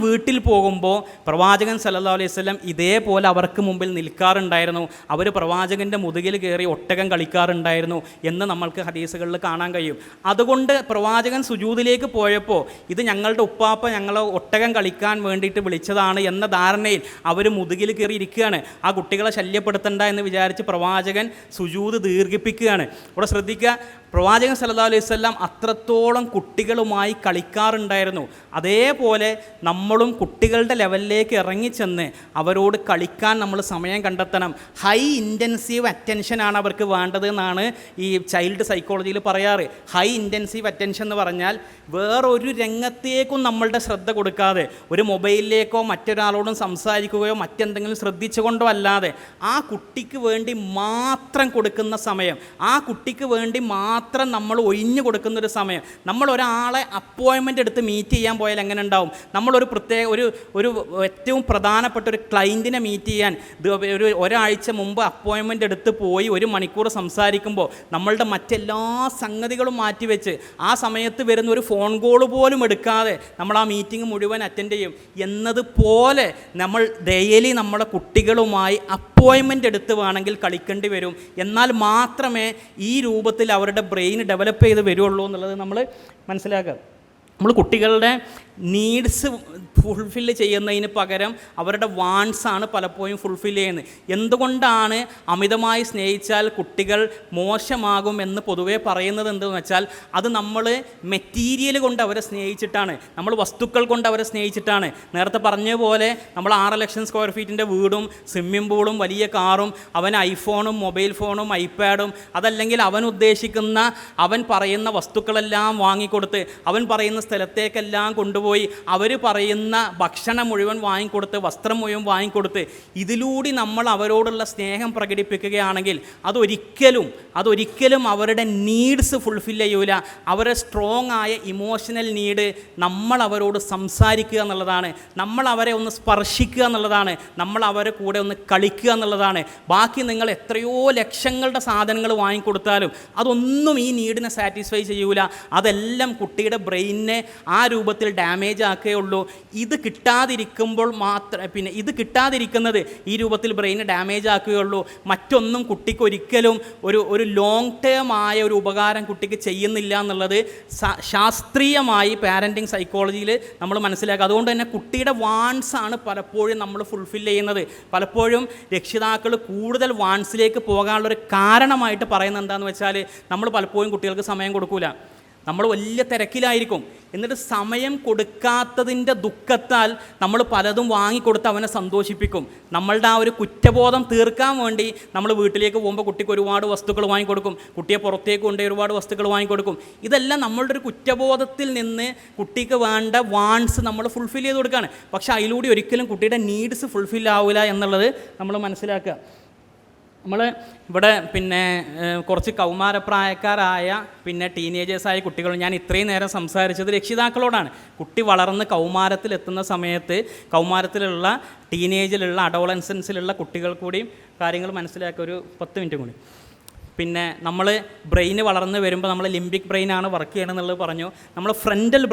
വീട്ടിൽ പോകുമ്പോൾ പ്രവാചകൻ സല്ലല്ലാഹു അലൈഹി വസല്ലം ഇതേപോലെ അവർക്ക് മുമ്പിൽ നിൽക്കാറുണ്ടായിരുന്നു. അവർ പ്രവാചകൻ്റെ മുതുകിൽ കയറി ഒട്ടകം കളിക്കാറുണ്ടായിരുന്നു എന്ന് നമ്മൾക്ക് ഹദീസുകളിൽ കാണാൻ കഴിയും. അതുകൊണ്ട് പ്രവാചകൻ സുജൂദിലേക്ക് പോയപ്പോൾ ഇത് ഞങ്ങളുടെ ഉപ്പാപ്പ ഞങ്ങളെ ഒട്ടകം കളിക്കാൻ വേണ്ടിയിട്ട് വിളിച്ചതാണ് എന്ന ധാരണയിൽ അവർ മുതുകിൽ കയറി ഇരിക്കുകയാണ്. ആ കുട്ടികളെ ശല്യപ്പെടുത്തണ്ട എന്ന് വിചാരിച്ച് പ്രവാചകൻ സുജൂദ് ദീർഘിപ്പിക്കുകയാണ്. ഇവിടെ ശ്രദ്ധിക്കുക, പ്രവാചകൻ സല്ലല്ലാഹു അലൈഹി വസല്ലം അത്രത്തോളം കുട്ടികളുമായി കളിക്കാറുണ്ടായിരുന്നു. അതേപോലെ നമ്മളും കുട്ടികളുടെ ലെവലിലേക്ക് ഇറങ്ങിച്ചെന്ന് അവരോട് കളിക്കാൻ നമ്മൾ സമയം കണ്ടെത്തണം. ഹൈ ഇൻറ്റൻസീവ് അറ്റൻഷനാണ് അവർക്ക് വേണ്ടത് എന്നാണ് ഈ ചൈൽഡ് സൈക്കോളജിയിൽ പറയാറ്. ഹൈ ഇൻറ്റൻസീവ് അറ്റൻഷൻ എന്ന് പറഞ്ഞാൽ വേറൊരു രംഗത്തേക്കും നമ്മളുടെ ശ്രദ്ധ കൊടുക്കാതെ, ഒരു മൊബൈലിലേക്കോ മറ്റൊരാളോടും സംസാരിക്കുകയോ മറ്റെന്തെങ്കിലും ശ്രദ്ധിച്ചുകൊണ്ടോ അല്ലാതെ ആ കുട്ടിക്ക് വേണ്ടി മാത്രം കൊടുക്കുന്ന സമയം, ആ കുട്ടിക്ക് വേണ്ടി മാത്രം നമ്മൾ ഒഴിഞ്ഞു കൊടുക്കുന്നൊരു സമയം. നമ്മൾ ഒരാളെ അപ്പോയിൻമെൻ്റ് എടുത്ത് മീറ്റ് ചെയ്യാൻ പോയാൽ എങ്ങനെ ഉണ്ടാവും? നമ്മളൊരു പ്രത്യേക ഒരു ഏറ്റവും പ്രധാനപ്പെട്ട ഒരു ക്ലയൻറ്റിനെ മീറ്റ് ചെയ്യാൻ ഒരാഴ്ച മുമ്പ് അപ്പോയിൻമെൻ്റ് എടുത്ത് പോയി 1 മണിക്കൂർ സംസാരിക്കുമ്പോൾ നമ്മളുടെ മറ്റെല്ലാ സംഗതികളും മാറ്റിവെച്ച് ആ സമയത്ത് വരുന്ന ഒരു ഫോൺ കോൾ പോലും എടുക്കാതെ നമ്മൾ ആ മീറ്റിംഗ് മുഴുവൻ അറ്റൻഡ് ചെയ്യും എന്നതുപോലെ നമ്മൾ ഡെയിലി നമ്മളെ കുട്ടികളുമായി അപ്പോയിൻമെൻ്റ് എടുത്ത് വേണമെങ്കിൽ കളിക്കേണ്ടി വരും. എന്നാൽ മാത്രമേ ഈ രൂപത്തിൽ അവരുടെ ബ്രെയിൻ ഡെവലപ്പ് ചെയ്ത് വരുള്ളൂ എന്നുള്ളത് നമ്മൾ മനസ്സിലാക്കുക. നമ്മൾ കുട്ടികളുടെ നീഡ്സ് ഫുൾഫില്ല് ചെയ്യുന്നതിന് പകരം അവരുടെ വാൺസാണ് പലപ്പോഴും ഫുൾഫില്ല് ചെയ്യുന്നത്. എന്തുകൊണ്ടാണ് അമിതമായി സ്നേഹിച്ചാൽ കുട്ടികൾ മോശമാകുമെന്ന് പൊതുവേ പറയുന്നത് എന്തെന്ന് വെച്ചാൽ അത് നമ്മൾ മെറ്റീരിയൽ കൊണ്ട് അവരെ സ്നേഹിച്ചിട്ടാണ്, നമ്മൾ വസ്തുക്കൾ കൊണ്ട് അവരെ സ്നേഹിച്ചിട്ടാണ്. നേരത്തെ പറഞ്ഞ പോലെ നമ്മൾ 6 ലക്ഷം സ്ക്വയർ ഫീറ്റിൻ്റെ വീടും സ്വിമ്മിംഗ് പൂളും വലിയ കാറും അവൻ ഐഫോണും മൊബൈൽ ഫോണും ഐപാഡും അതല്ലെങ്കിൽ അവൻ ഉദ്ദേശിക്കുന്ന അവൻ പറയുന്ന വസ്തുക്കളെല്ലാം വാങ്ങിക്കൊടുത്ത് അവൻ പറയുന്ന സ്ഥലത്തേക്കെല്ലാം കൊണ്ടുപോയി അവർ പറയുന്ന ഭക്ഷണം മുഴുവൻ വാങ്ങിക്കൊടുത്ത്, വസ്ത്രം മുഴുവൻ വാങ്ങിക്കൊടുത്ത് ഇതിലൂടെ നമ്മൾ അവരോടുള്ള സ്നേഹം പ്രകടിപ്പിക്കുകയാണെങ്കിൽ അതൊരിക്കലും അവരുടെ നീഡ്സ് ഫുൾഫിൽ ചെയ്യൂല. അവരുടെ സ്ട്രോങ് ആയ ഇമോഷണൽ നീഡ് നമ്മൾ അവരോട് സംസാരിക്കുക എന്നുള്ളതാണ്, നമ്മൾ അവരെ ഒന്ന് സ്പർശിക്കുക എന്നുള്ളതാണ്, നമ്മൾ അവരെ കൂടെ ഒന്ന് കളിക്കുക എന്നുള്ളതാണ്. ബാക്കി നിങ്ങൾ എത്രയോ ലക്ഷങ്ങളുടെ സാധനങ്ങൾ വാങ്ങിക്കൊടുത്താലും അതൊന്നും ഈ നീഡിനെ സാറ്റിസ്ഫൈ ചെയ്യൂല. അതെല്ലാം കുട്ടിയുടെ ബ്രെയിനിനെ ആ രൂപത്തിൽ ഡാമേജ് ആക്കുകയുള്ളൂ. ഇത് കിട്ടാതിരിക്കുന്നത് ഈ രൂപത്തിൽ ബ്രെയിനെ ഡാമേജ് ആക്കുകയുള്ളൂ. മറ്റൊന്നും കുട്ടിക്ക് ഒരിക്കലും ഒരു ലോങ് ടേം ആയ ഒരു ഉപകാരം കുട്ടിക്ക് ചെയ്യുന്നില്ല എന്നുള്ളത് ശാസ്ത്രീയമായി പാരൻറ്റിങ് സൈക്കോളജിയിൽ നമ്മൾ മനസ്സിലാക്കുക. അതുകൊണ്ട് തന്നെ കുട്ടിയുടെ വാൺസാണ് പലപ്പോഴും നമ്മൾ ഫുൾഫിൽ ചെയ്യുന്നത്. പലപ്പോഴും രക്ഷിതാക്കൾ കൂടുതൽ വാൺസിലേക്ക് പോകാനുള്ളൊരു കാരണമായിട്ട് പറയുന്നത് എന്താണെന്ന് വെച്ചാൽ, നമ്മൾ പലപ്പോഴും കുട്ടികൾക്ക് സമയം കൊടുക്കില്ല. നമ്മൾ വലിയ തിരക്കിലായിരിക്കും. എന്നിട്ട് സമയം കൊടുക്കാത്തതിൻ്റെ ദുഃഖത്താൽ നമ്മൾ പലതും വാങ്ങിക്കൊടുത്ത് അവനെ സന്തോഷിപ്പിക്കും. നമ്മളുടെ ആ ഒരു കുറ്റബോധം തീർക്കാൻ വേണ്ടി നമ്മൾ വീട്ടിലേക്ക് പോകുമ്പോൾ കുട്ടിക്ക് ഒരുപാട് വസ്തുക്കൾ വാങ്ങിക്കൊടുക്കും, കുട്ടിയെ പുറത്തേക്ക് കൊണ്ടുപോയി ഒരുപാട് വസ്തുക്കൾ വാങ്ങിക്കൊടുക്കും. ഇതെല്ലാം നമ്മളുടെ ഒരു കുറ്റബോധത്തിൽ നിന്ന് കുട്ടിക്ക് വേണ്ട വാൺസ് നമ്മൾ ഫുൾഫിൽ ചെയ്ത് കൊടുക്കുകയാണ്. പക്ഷേ അതിലൂടെ ഒരിക്കലും കുട്ടിയുടെ നീഡ്സ് ഫുൾഫിൽ ആവില്ല എന്നുള്ളത് നമ്മൾ മനസ്സിലാക്കുക. നമ്മൾ ഇവിടെ കുറച്ച് കൗമാരപ്രായക്കാരായ ടീനേജേഴ്സായ കുട്ടികൾ, ഞാൻ ഇത്രയും നേരം സംസാരിച്ചത് രക്ഷിതാക്കളോടാണ്. കുട്ടി വളർന്ന് കൗമാരത്തിലെത്തുന്ന സമയത്ത് കൗമാരത്തിലുള്ള ടീനേജിലുള്ള അഡോളസൻസിലുള്ള കുട്ടികൾ കൂടി കാര്യങ്ങൾ മനസ്സിലാക്കുക. ഒരു 10 മിനിറ്റ് കൂടി. നമ്മൾ ബ്രെയിന് വളർന്ന് വരുമ്പോൾ നമ്മൾ ലിംബിക് ബ്രെയിനാണ് വർക്ക് ചെയ്യണമെന്നുള്ളത് പറഞ്ഞു. നമ്മൾ ഫ്രണ്ടൽ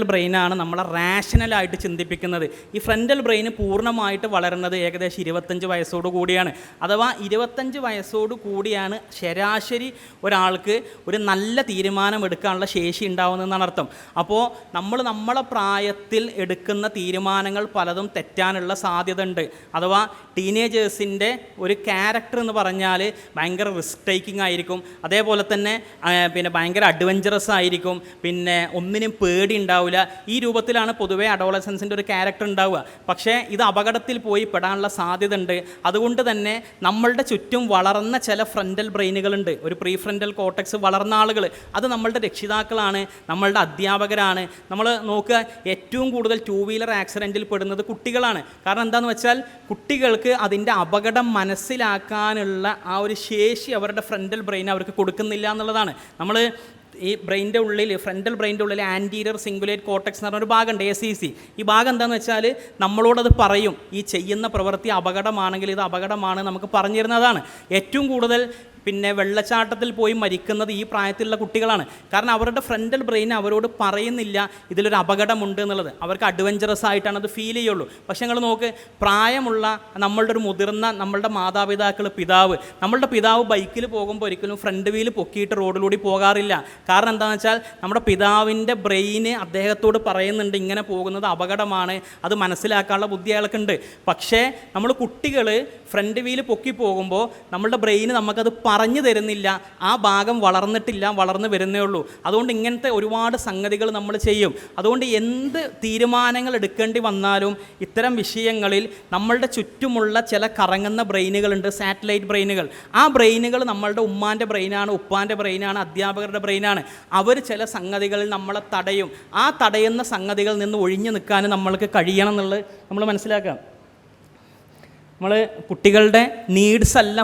ബ്രെയിനാണ് നമ്മളെ റാഷണലായിട്ട് ചിന്തിപ്പിക്കുന്നത്. ഈ ഫ്രണ്ടൽ ബ്രെയിന് പൂർണ്ണമായിട്ട് വളരുന്നത് ഏകദേശം 25 വയസ്സോടു കൂടിയാണ്. അഥവാ 25 വയസ്സോടു കൂടിയാണ് ശരാശരി ഒരാൾക്ക് ഒരു നല്ല തീരുമാനം എടുക്കാനുള്ള ശേഷി ഉണ്ടാവുന്നതെന്നാണ് അർത്ഥം. അപ്പോൾ നമ്മളെ പ്രായത്തിൽ എടുക്കുന്ന തീരുമാനങ്ങൾ പലതും തെറ്റാനുള്ള സാധ്യത ഉണ്ട്. അഥവാ ടീനേജേഴ്സിൻ്റെ ഒരു ക്യാരക്ടർ എന്ന് പറഞ്ഞാൽ ഭയങ്കര റിസ്ക് ടേക്കിംഗ് ആയിരിക്കും. അതേപോലെ തന്നെ ഭയങ്കര അഡ്വഞ്ചറസ് ആയിരിക്കും. ഒന്നിനും പേടി ഉണ്ടാവില്ല. ഈ രൂപത്തിലാണ് പൊതുവേ അഡോളസൻസിൻ്റെ ഒരു ക്യാരക്ടർ ഉണ്ടാവുക. പക്ഷേ ഇത് അപകടത്തിൽ പോയി പെടാനുള്ള സാധ്യത ഉണ്ട്. അതുകൊണ്ട് തന്നെ നമ്മളുടെ ചുറ്റും വളർന്ന ചില ഫ്രണ്ടൽ ബ്രെയിനുകളുണ്ട്, ഒരു പ്രീ ഫ്രണ്ടൽ കോർട്ടക്സ് വളർന്ന ആളുകൾ. അത് നമ്മളുടെ രക്ഷിതാക്കളാണ്, നമ്മളുടെ അധ്യാപകരാണ്. നമ്മൾ നോക്കുക, ഏറ്റവും കൂടുതൽ 2 വീലർ ആക്സിഡൻറ്റിൽ പെടുന്നത് കുട്ടികളാണ്. കാരണം എന്താണെന്ന് വെച്ചാൽ കുട്ടികൾക്ക് അതിൻ്റെ അപകടം മനസ്സിലാക്കാനുള്ള ആ ഒരു ശേഷി അവരുടെ ഫ്രണ്ടൽ ബ്രെയിൻ അവർക്ക് കൊടുക്കുന്നില്ല എന്നുള്ളതാണ്. നമ്മൾ ഈ ബ്രെയിൻ്റെ ഉള്ളിൽ, ഫ്രണ്ടൽ ബ്രെയിൻ്റെ ഉള്ളിൽ ആൻറ്റീരിയർ സിംഗുലേറ്റ് കോർട്ടക്സ് എന്ന് പറഞ്ഞൊരു ഭാഗമുണ്ട്, ACC. ഈ ഭാഗം എന്താണെന്ന് വെച്ചാൽ നമ്മളോടത് പറയും, ഈ ചെയ്യുന്ന പ്രവൃത്തി അപകടമാണെങ്കിൽ ഇത് അപകടമാണ് നമുക്ക് പറഞ്ഞു തരുന്നതാണ്. ഏറ്റവും കൂടുതൽ വെള്ളച്ചാട്ടത്തിൽ പോയി മരിക്കുന്നത് ഈ പ്രായത്തിലുള്ള കുട്ടികളാണ്. കാരണം അവരുടെ ഫ്രണ്ടൽ ബ്രെയിൻ അവരോട് പറയുന്നില്ല ഇതിലൊരു അപകടമുണ്ട് എന്നുള്ളത്. അവർക്ക് അഡ്വഞ്ചറസ് ആയിട്ടാണ് അത് ഫീൽ ചെയ്യുള്ളൂ. പക്ഷെ നിങ്ങൾ നോക്ക്, പ്രായമുള്ള നമ്മളുടെ ഒരു മുതിർന്ന നമ്മളുടെ മാതാപിതാക്കൾ, നമ്മളുടെ പിതാവ് ബൈക്കിൽ പോകുമ്പോൾ ഒരിക്കലും ഫ്രണ്ട് വീല് പൊക്കിയിട്ട് റോഡിലൂടെ പോകാറില്ല. കാരണം എന്താണെന്ന് വെച്ചാൽ നമ്മുടെ പിതാവിൻ്റെ ബ്രെയിന് അദ്ദേഹത്തോട് പറയുന്നുണ്ട് ഇങ്ങനെ പോകുന്നത് അപകടമാണ്, അത് മനസ്സിലാക്കാനുള്ള ബുദ്ധി അയാൾക്കുണ്ട്. പക്ഷേ നമ്മൾ കുട്ടികൾ ഫ്രണ്ട് വീല് പൊക്കി പോകുമ്പോൾ നമ്മളുടെ ബ്രെയിന് നമുക്കത് പറഞ്ഞു തരുന്നില്ല. ആ ഭാഗം വളർന്നിട്ടില്ല, വളർന്നു വരുന്നേ ഉള്ളൂ. അതുകൊണ്ട് ഇങ്ങനത്തെ ഒരുപാട് സംഗതികൾ നമ്മൾ ചെയ്യും. അതുകൊണ്ട് എന്ത് തീരുമാനങ്ങൾ എടുക്കേണ്ടി വന്നാലും ഇത്തരം വിഷയങ്ങളിൽ നമ്മളുടെ ചുറ്റുമുള്ള ചില കറങ്ങുന്ന ബ്രെയിനുകളുണ്ട്, സാറ്റലൈറ്റ് ബ്രെയിനുകൾ. ആ ബ്രെയിനുകൾ നമ്മളുടെ ഉമ്മാൻ്റെ ബ്രെയിനാണ്, ഉപ്പാൻ്റെ ബ്രെയിനാണ്, അധ്യാപകരുടെ ബ്രെയിനാണ്. അവർ ചില സംഗതികളിൽ നമ്മളെ തടയും. ആ തടയുന്ന സംഗതികളിൽ നിന്ന് ഒഴിഞ്ഞു നിൽക്കാൻ നമ്മൾക്ക് കഴിയണം എന്നുള്ളത് നമ്മൾ മനസ്സിലാക്കാം. നമ്മൾ കുട്ടികളുടെ നീഡ്സ് അല്ല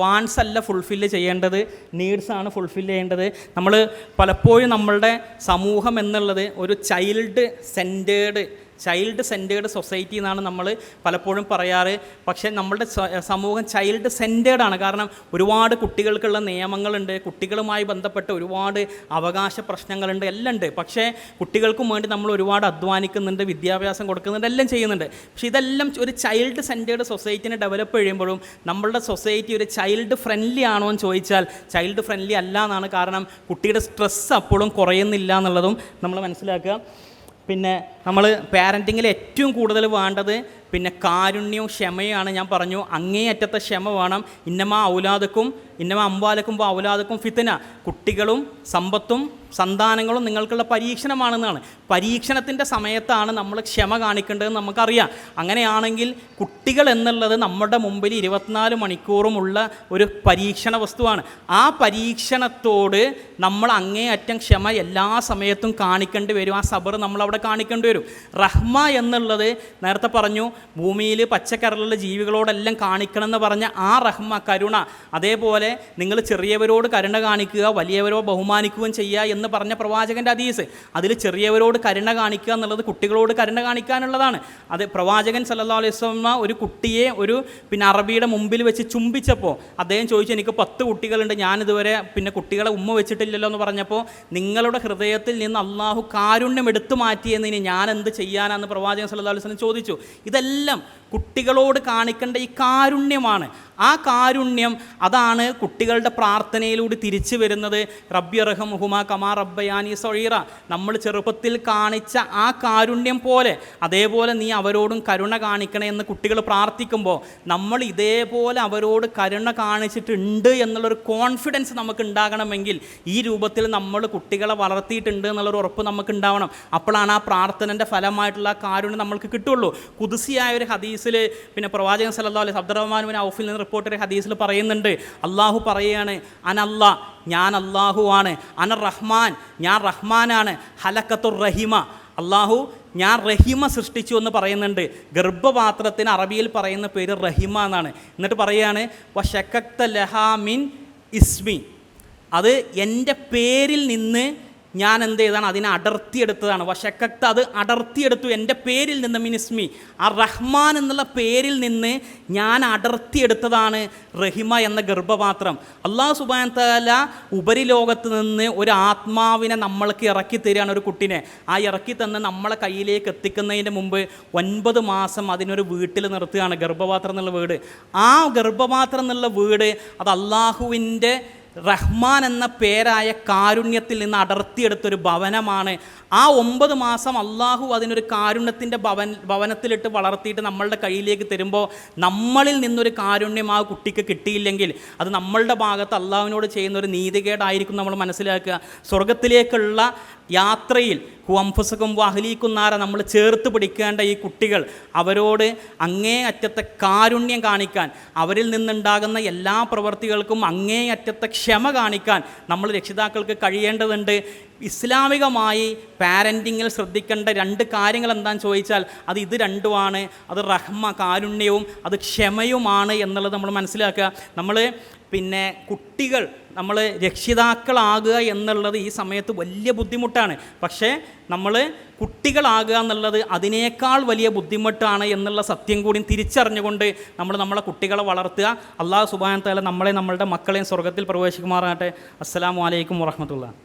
വാൺസ് അല്ല ഫുൾഫില്ല് ചെയ്യേണ്ടത്, നീഡ്സാണ് ഫുൾഫില്ല് ചെയ്യേണ്ടത്. നമ്മൾ പലപ്പോഴും നമ്മളുടെ സമൂഹം എന്നുള്ളത് ഒരു ചൈൽഡ് സെൻറ്റേർഡ് സൊസൈറ്റി എന്നാണ് നമ്മൾ പലപ്പോഴും പറയാറ്. പക്ഷേ നമ്മളുടെ സമൂഹം ചൈൽഡ് സെൻറ്റേർഡാണ്. കാരണം ഒരുപാട് കുട്ടികൾക്കുള്ള നിയമങ്ങളുണ്ട്, കുട്ടികളുമായി ബന്ധപ്പെട്ട ഒരുപാട് അവകാശ പ്രശ്നങ്ങളുണ്ട്, എല്ലാം ഉണ്ട്. പക്ഷേ കുട്ടികൾക്കും വേണ്ടി നമ്മൾ ഒരുപാട് അധ്വാനിക്കുന്നുണ്ട്, വിദ്യാഭ്യാസം കൊടുക്കുന്നുണ്ട്, എല്ലാം ചെയ്യുന്നുണ്ട്. പക്ഷേ ഇതെല്ലാം ഒരു ചൈൽഡ് സെൻറ്റേർഡ് സൊസൈറ്റിനെ ഡെവലപ്പ് ചെയ്യുമ്പോഴും നമ്മളുടെ സൊസൈറ്റി ഒരു ചൈൽഡ് ഫ്രണ്ട്ലി ആണോ എന്ന് ചോദിച്ചാൽ ചൈൽഡ് ഫ്രണ്ട്ലി അല്ല എന്നാണ്. കാരണം കുട്ടിയുടെ സ്ട്രെസ്സ് അപ്പോഴും കുറയുന്നില്ല എന്നുള്ളതും നമ്മൾ മനസ്സിലാക്കുക. നമ്മൾ പാരൻറ്റിങ്ങിൽ ഏറ്റവും കൂടുതൽ വേണ്ടത് പിന്നെ കാരുണ്യവും ക്ഷമയാണ്. ഞാൻ പറഞ്ഞു അങ്ങേയറ്റത്തെ ക്ഷമ വേണം. ഇന്നമാ അംവാലക്കും ഔലാദക്കും ഫിത്ന, കുട്ടികളും സമ്പത്തും സന്താനങ്ങളും നിങ്ങൾക്കുള്ള പരീക്ഷണമാണെന്നാണ്. പരീക്ഷണത്തിൻ്റെ സമയത്താണ് നമ്മൾ ക്ഷമ കാണിക്കേണ്ടതെന്ന് നമുക്കറിയാം. അങ്ങനെയാണെങ്കിൽ കുട്ടികൾ എന്നുള്ളത് നമ്മുടെ മുമ്പിൽ 24 മണിക്കൂറുമുള്ള ഒരു പരീക്ഷണ വസ്തുവാണ്. ആ പരീക്ഷണത്തോട് നമ്മൾ അങ്ങേയറ്റം ക്ഷമ എല്ലാ സമയത്തും കാണിക്കേണ്ടി വരും. ആ സബർ നമ്മളവിടെ കാണിക്കേണ്ടി വരും. റഹ്മ എന്നുള്ളത് നേരത്തെ പറഞ്ഞു, ഭൂമിയിൽ പച്ചക്കരലുള്ള ജീവികളോടെല്ലാം കാണിക്കണം എന്ന് പറഞ്ഞ ആ റഹ്മ, കരുണ. അതേപോലെ നിങ്ങൾ ചെറിയവരോട് കരുണ കാണിക്കുക, വലിയവരോ ബഹുമാനിക്കുകയും ചെയ്യുക എന്ന് പറഞ്ഞ പ്രവാചകൻ്റെ ഹദീസ്. അതിൽ ചെറിയവരോട് കരുണ കാണിക്കുക എന്നുള്ളത് കുട്ടികളോട് കരുണ കാണിക്കാനുള്ളതാണ്. അത് പ്രവാചകൻ സല്ലല്ലാഹു അലൈഹി വസല്ലം ഒരു കുട്ടിയെ അറബിയുടെ മുമ്പിൽ വെച്ച് ചുംബിച്ചപ്പോൾ അദ്ദേഹം ചോദിച്ചു, എനിക്ക് 10 കുട്ടികളുണ്ട്, ഞാനിതുവരെ കുട്ടികളെ ഉമ്മ വെച്ചിട്ടില്ലല്ലോ എന്ന് പറഞ്ഞപ്പോൾ, നിങ്ങളുടെ ഹൃദയത്തിൽ നിന്ന് അള്ളാഹു കാരുണ്യം എടുത്തു മാറ്റിയെന്നതിന് ഞാൻ എന്ത് ചെയ്യാനാണെന്ന് പ്രവാചകൻ സല്ലല്ലാഹു അലൈഹി വസല്ലം ചോദിച്ചു. ഇതെല്ലാം കുട്ടികളോട് കാണിക്കേണ്ട ഈ കാരുണ്യമാണ്. ആ കാരുണ്യം അതാണ് കുട്ടികളുടെ പ്രാർത്ഥനയിലൂടെ തിരിച്ചു വരുന്നത്. റബ്ബി റഹ്മുഹുമാ കമാ റബ്ബയാനി സഗീറ. നമ്മൾ ചെറുപ്പത്തിൽ കാണിച്ച ആ കാരുണ്യം പോലെ അതേപോലെ നീ അവരോടും കരുണ കാണിക്കണേ എന്ന് കുട്ടികൾ പ്രാർത്ഥിക്കുമ്പോൾ നമ്മൾ ഇതേപോലെ അവരോട് കരുണ കാണിച്ചിട്ടുണ്ട് എന്നുള്ളൊരു കോൺഫിഡൻസ് നമുക്ക് ഉണ്ടാകണമെങ്കിൽ ഈ രൂപത്തിൽ നമ്മൾ കുട്ടികളെ വളർത്തിയിട്ടുണ്ട് എന്നുള്ളൊരു ഉറപ്പ് നമുക്ക് ഉണ്ടാവണം. അപ്പോഴാണ് ആ പ്രാർത്ഥനൻ്റെ ഫലമായിട്ടുള്ള കാരുണ്യം നമ്മൾക്ക് കിട്ടുള്ളൂ. ഖുദ്സിയായ ഒരു ഹദീസിൽ പ്രവാചകൻ സല്ലല്ലാഹു അലൈഹി അബ്ദുറഹ്മാൻ ബിൻ ഔഫിൽ നിന്ന് റിപ്പോർട്ടർ ഹദീസിൽ പറയുന്നുണ്ട്, അള്ളാഹു പറയുകയാണ്, അനല്ലാ, ഞാൻ അള്ളാഹു ആണ്, അന റഹ്മാൻ, ഞാൻ റഹ്മാനാണ്, ഹലക്കത്തുർ റഹിമ, അള്ളാഹു ഞാൻ റഹിമ സൃഷ്ടിച്ചു എന്ന് പറയുന്നുണ്ട്. ഗർഭപാത്രത്തിന് അറബിയിൽ പറയുന്ന പേര് റഹിമ എന്നാണ്. എന്നിട്ട് പറയുകയാണ്, വശക്കത്ത ലഹാ മിൻ ഇസ്മി, അത് എൻ്റെ പേരിൽ നിന്ന് ഞാൻ എന്ത് ചെയ്താണ്, അതിനെ അടർത്തിയെടുത്തതാണ്. വശക്കത്ത്, അത് അടർത്തിയെടുത്തു എൻ്റെ പേരിൽ നിന്ന്, മിനിസ്മി, ആ റഹ്മാൻ എന്നുള്ള പേരിൽ നിന്ന് ഞാൻ അടർത്തിയെടുത്തതാണ് റഹിമ എന്ന ഗർഭപാത്രം. അല്ലാഹു സുബ്ഹാനഹു വ തആല ഉപരിലോകത്ത് നിന്ന് ഒരു ആത്മാവിനെ നമ്മൾക്ക് ഇറക്കി തരികയാണ്, ഒരു കുട്ടിനെ. ആ ഇറക്കി തന്ന് നമ്മളെ കയ്യിലേക്ക് എത്തിക്കുന്നതിന് മുമ്പ് 9 മാസം അതിനൊരു വീട്ടിൽ നിർത്തുകയാണ്, ഗർഭപാത്രം എന്നുള്ള വീട്. ആ ഗർഭപാത്രം എന്നുള്ള വീട് അത് അള്ളാഹുവിൻ്റെ റഹ്മാൻ എന്ന പേരായ കാരുണ്യത്തിൽ നിന്ന് അടർത്തിയെടുത്തൊരു ഭവനമാണ്. ആ 9 മാസം അള്ളാഹു അതിനൊരു കാരുണ്യത്തിൻ്റെ ഭവനത്തിലിട്ട് വളർത്തിയിട്ട് നമ്മളുടെ കയ്യിലേക്ക് തരുമ്പോൾ നമ്മളിൽ നിന്നൊരു കാരുണ്യം ആ കുട്ടിക്ക് കിട്ടിയില്ലെങ്കിൽ അത് നമ്മളുടെ ഭാഗത്ത് അള്ളാഹുവിനോട് ചെയ്യുന്ന ഒരു നീതികേടായിരിക്കും നമ്മൾ മനസ്സിലാക്കുക. സ്വർഗത്തിലേക്കുള്ള യാത്രയിൽ അൻഫുസകും വഅഹ്ലീകും നാര നമ്മൾ ചേർത്ത് പിടിക്കേണ്ട ഈ കുട്ടികൾ, അവരോട് അങ്ങേ അറ്റത്തെ കാരുണ്യം കാണിക്കാൻ, അവരിൽ നിന്നുണ്ടാകുന്ന എല്ലാ പ്രവൃത്തികൾക്കും അങ്ങേ അറ്റത്തെ ക്ഷമ കാണിക്കാൻ നമ്മൾ രക്ഷിതാക്കൾക്ക് കഴിയേണ്ടതുണ്ട്. ഇസ്ലാമികമായി പാരൻറ്റിങ്ങിൽ ശ്രദ്ധിക്കേണ്ട 2 കാര്യങ്ങൾ എന്താണെന്ന് ചോദിച്ചാൽ അത് ഇത് രണ്ടുമാണ്. അത് റഹ്മ, കാരുണ്യവും, അത് ക്ഷമയുമാണ് എന്നുള്ളത് നമ്മൾ മനസ്സിലാക്കുക. നമ്മൾ കുട്ടികൾ, നമ്മൾ രക്ഷിതാക്കളാകുക എന്നുള്ളത് ഈ സമയത്ത് വലിയ ബുദ്ധിമുട്ടാണ്. പക്ഷേ നമ്മൾ കുട്ടികളാകുക എന്നുള്ളത് അതിനേക്കാൾ വലിയ ബുദ്ധിമുട്ടാണ് എന്നുള്ള സത്യം കൂടി തിരിച്ചറിഞ്ഞുകൊണ്ട് നമ്മളെ കുട്ടികളെ വളർത്തുക. അല്ലാഹു സുബ്ഹാനഹു വ തആല നമ്മളുടെ മക്കളെയും സ്വർഗ്ഗത്തിൽ പ്രവേശിക്കുമാറാകട്ടെ. അസ്സലാമു അലൈക്കും വറഹ്മത്തുള്ളാഹി.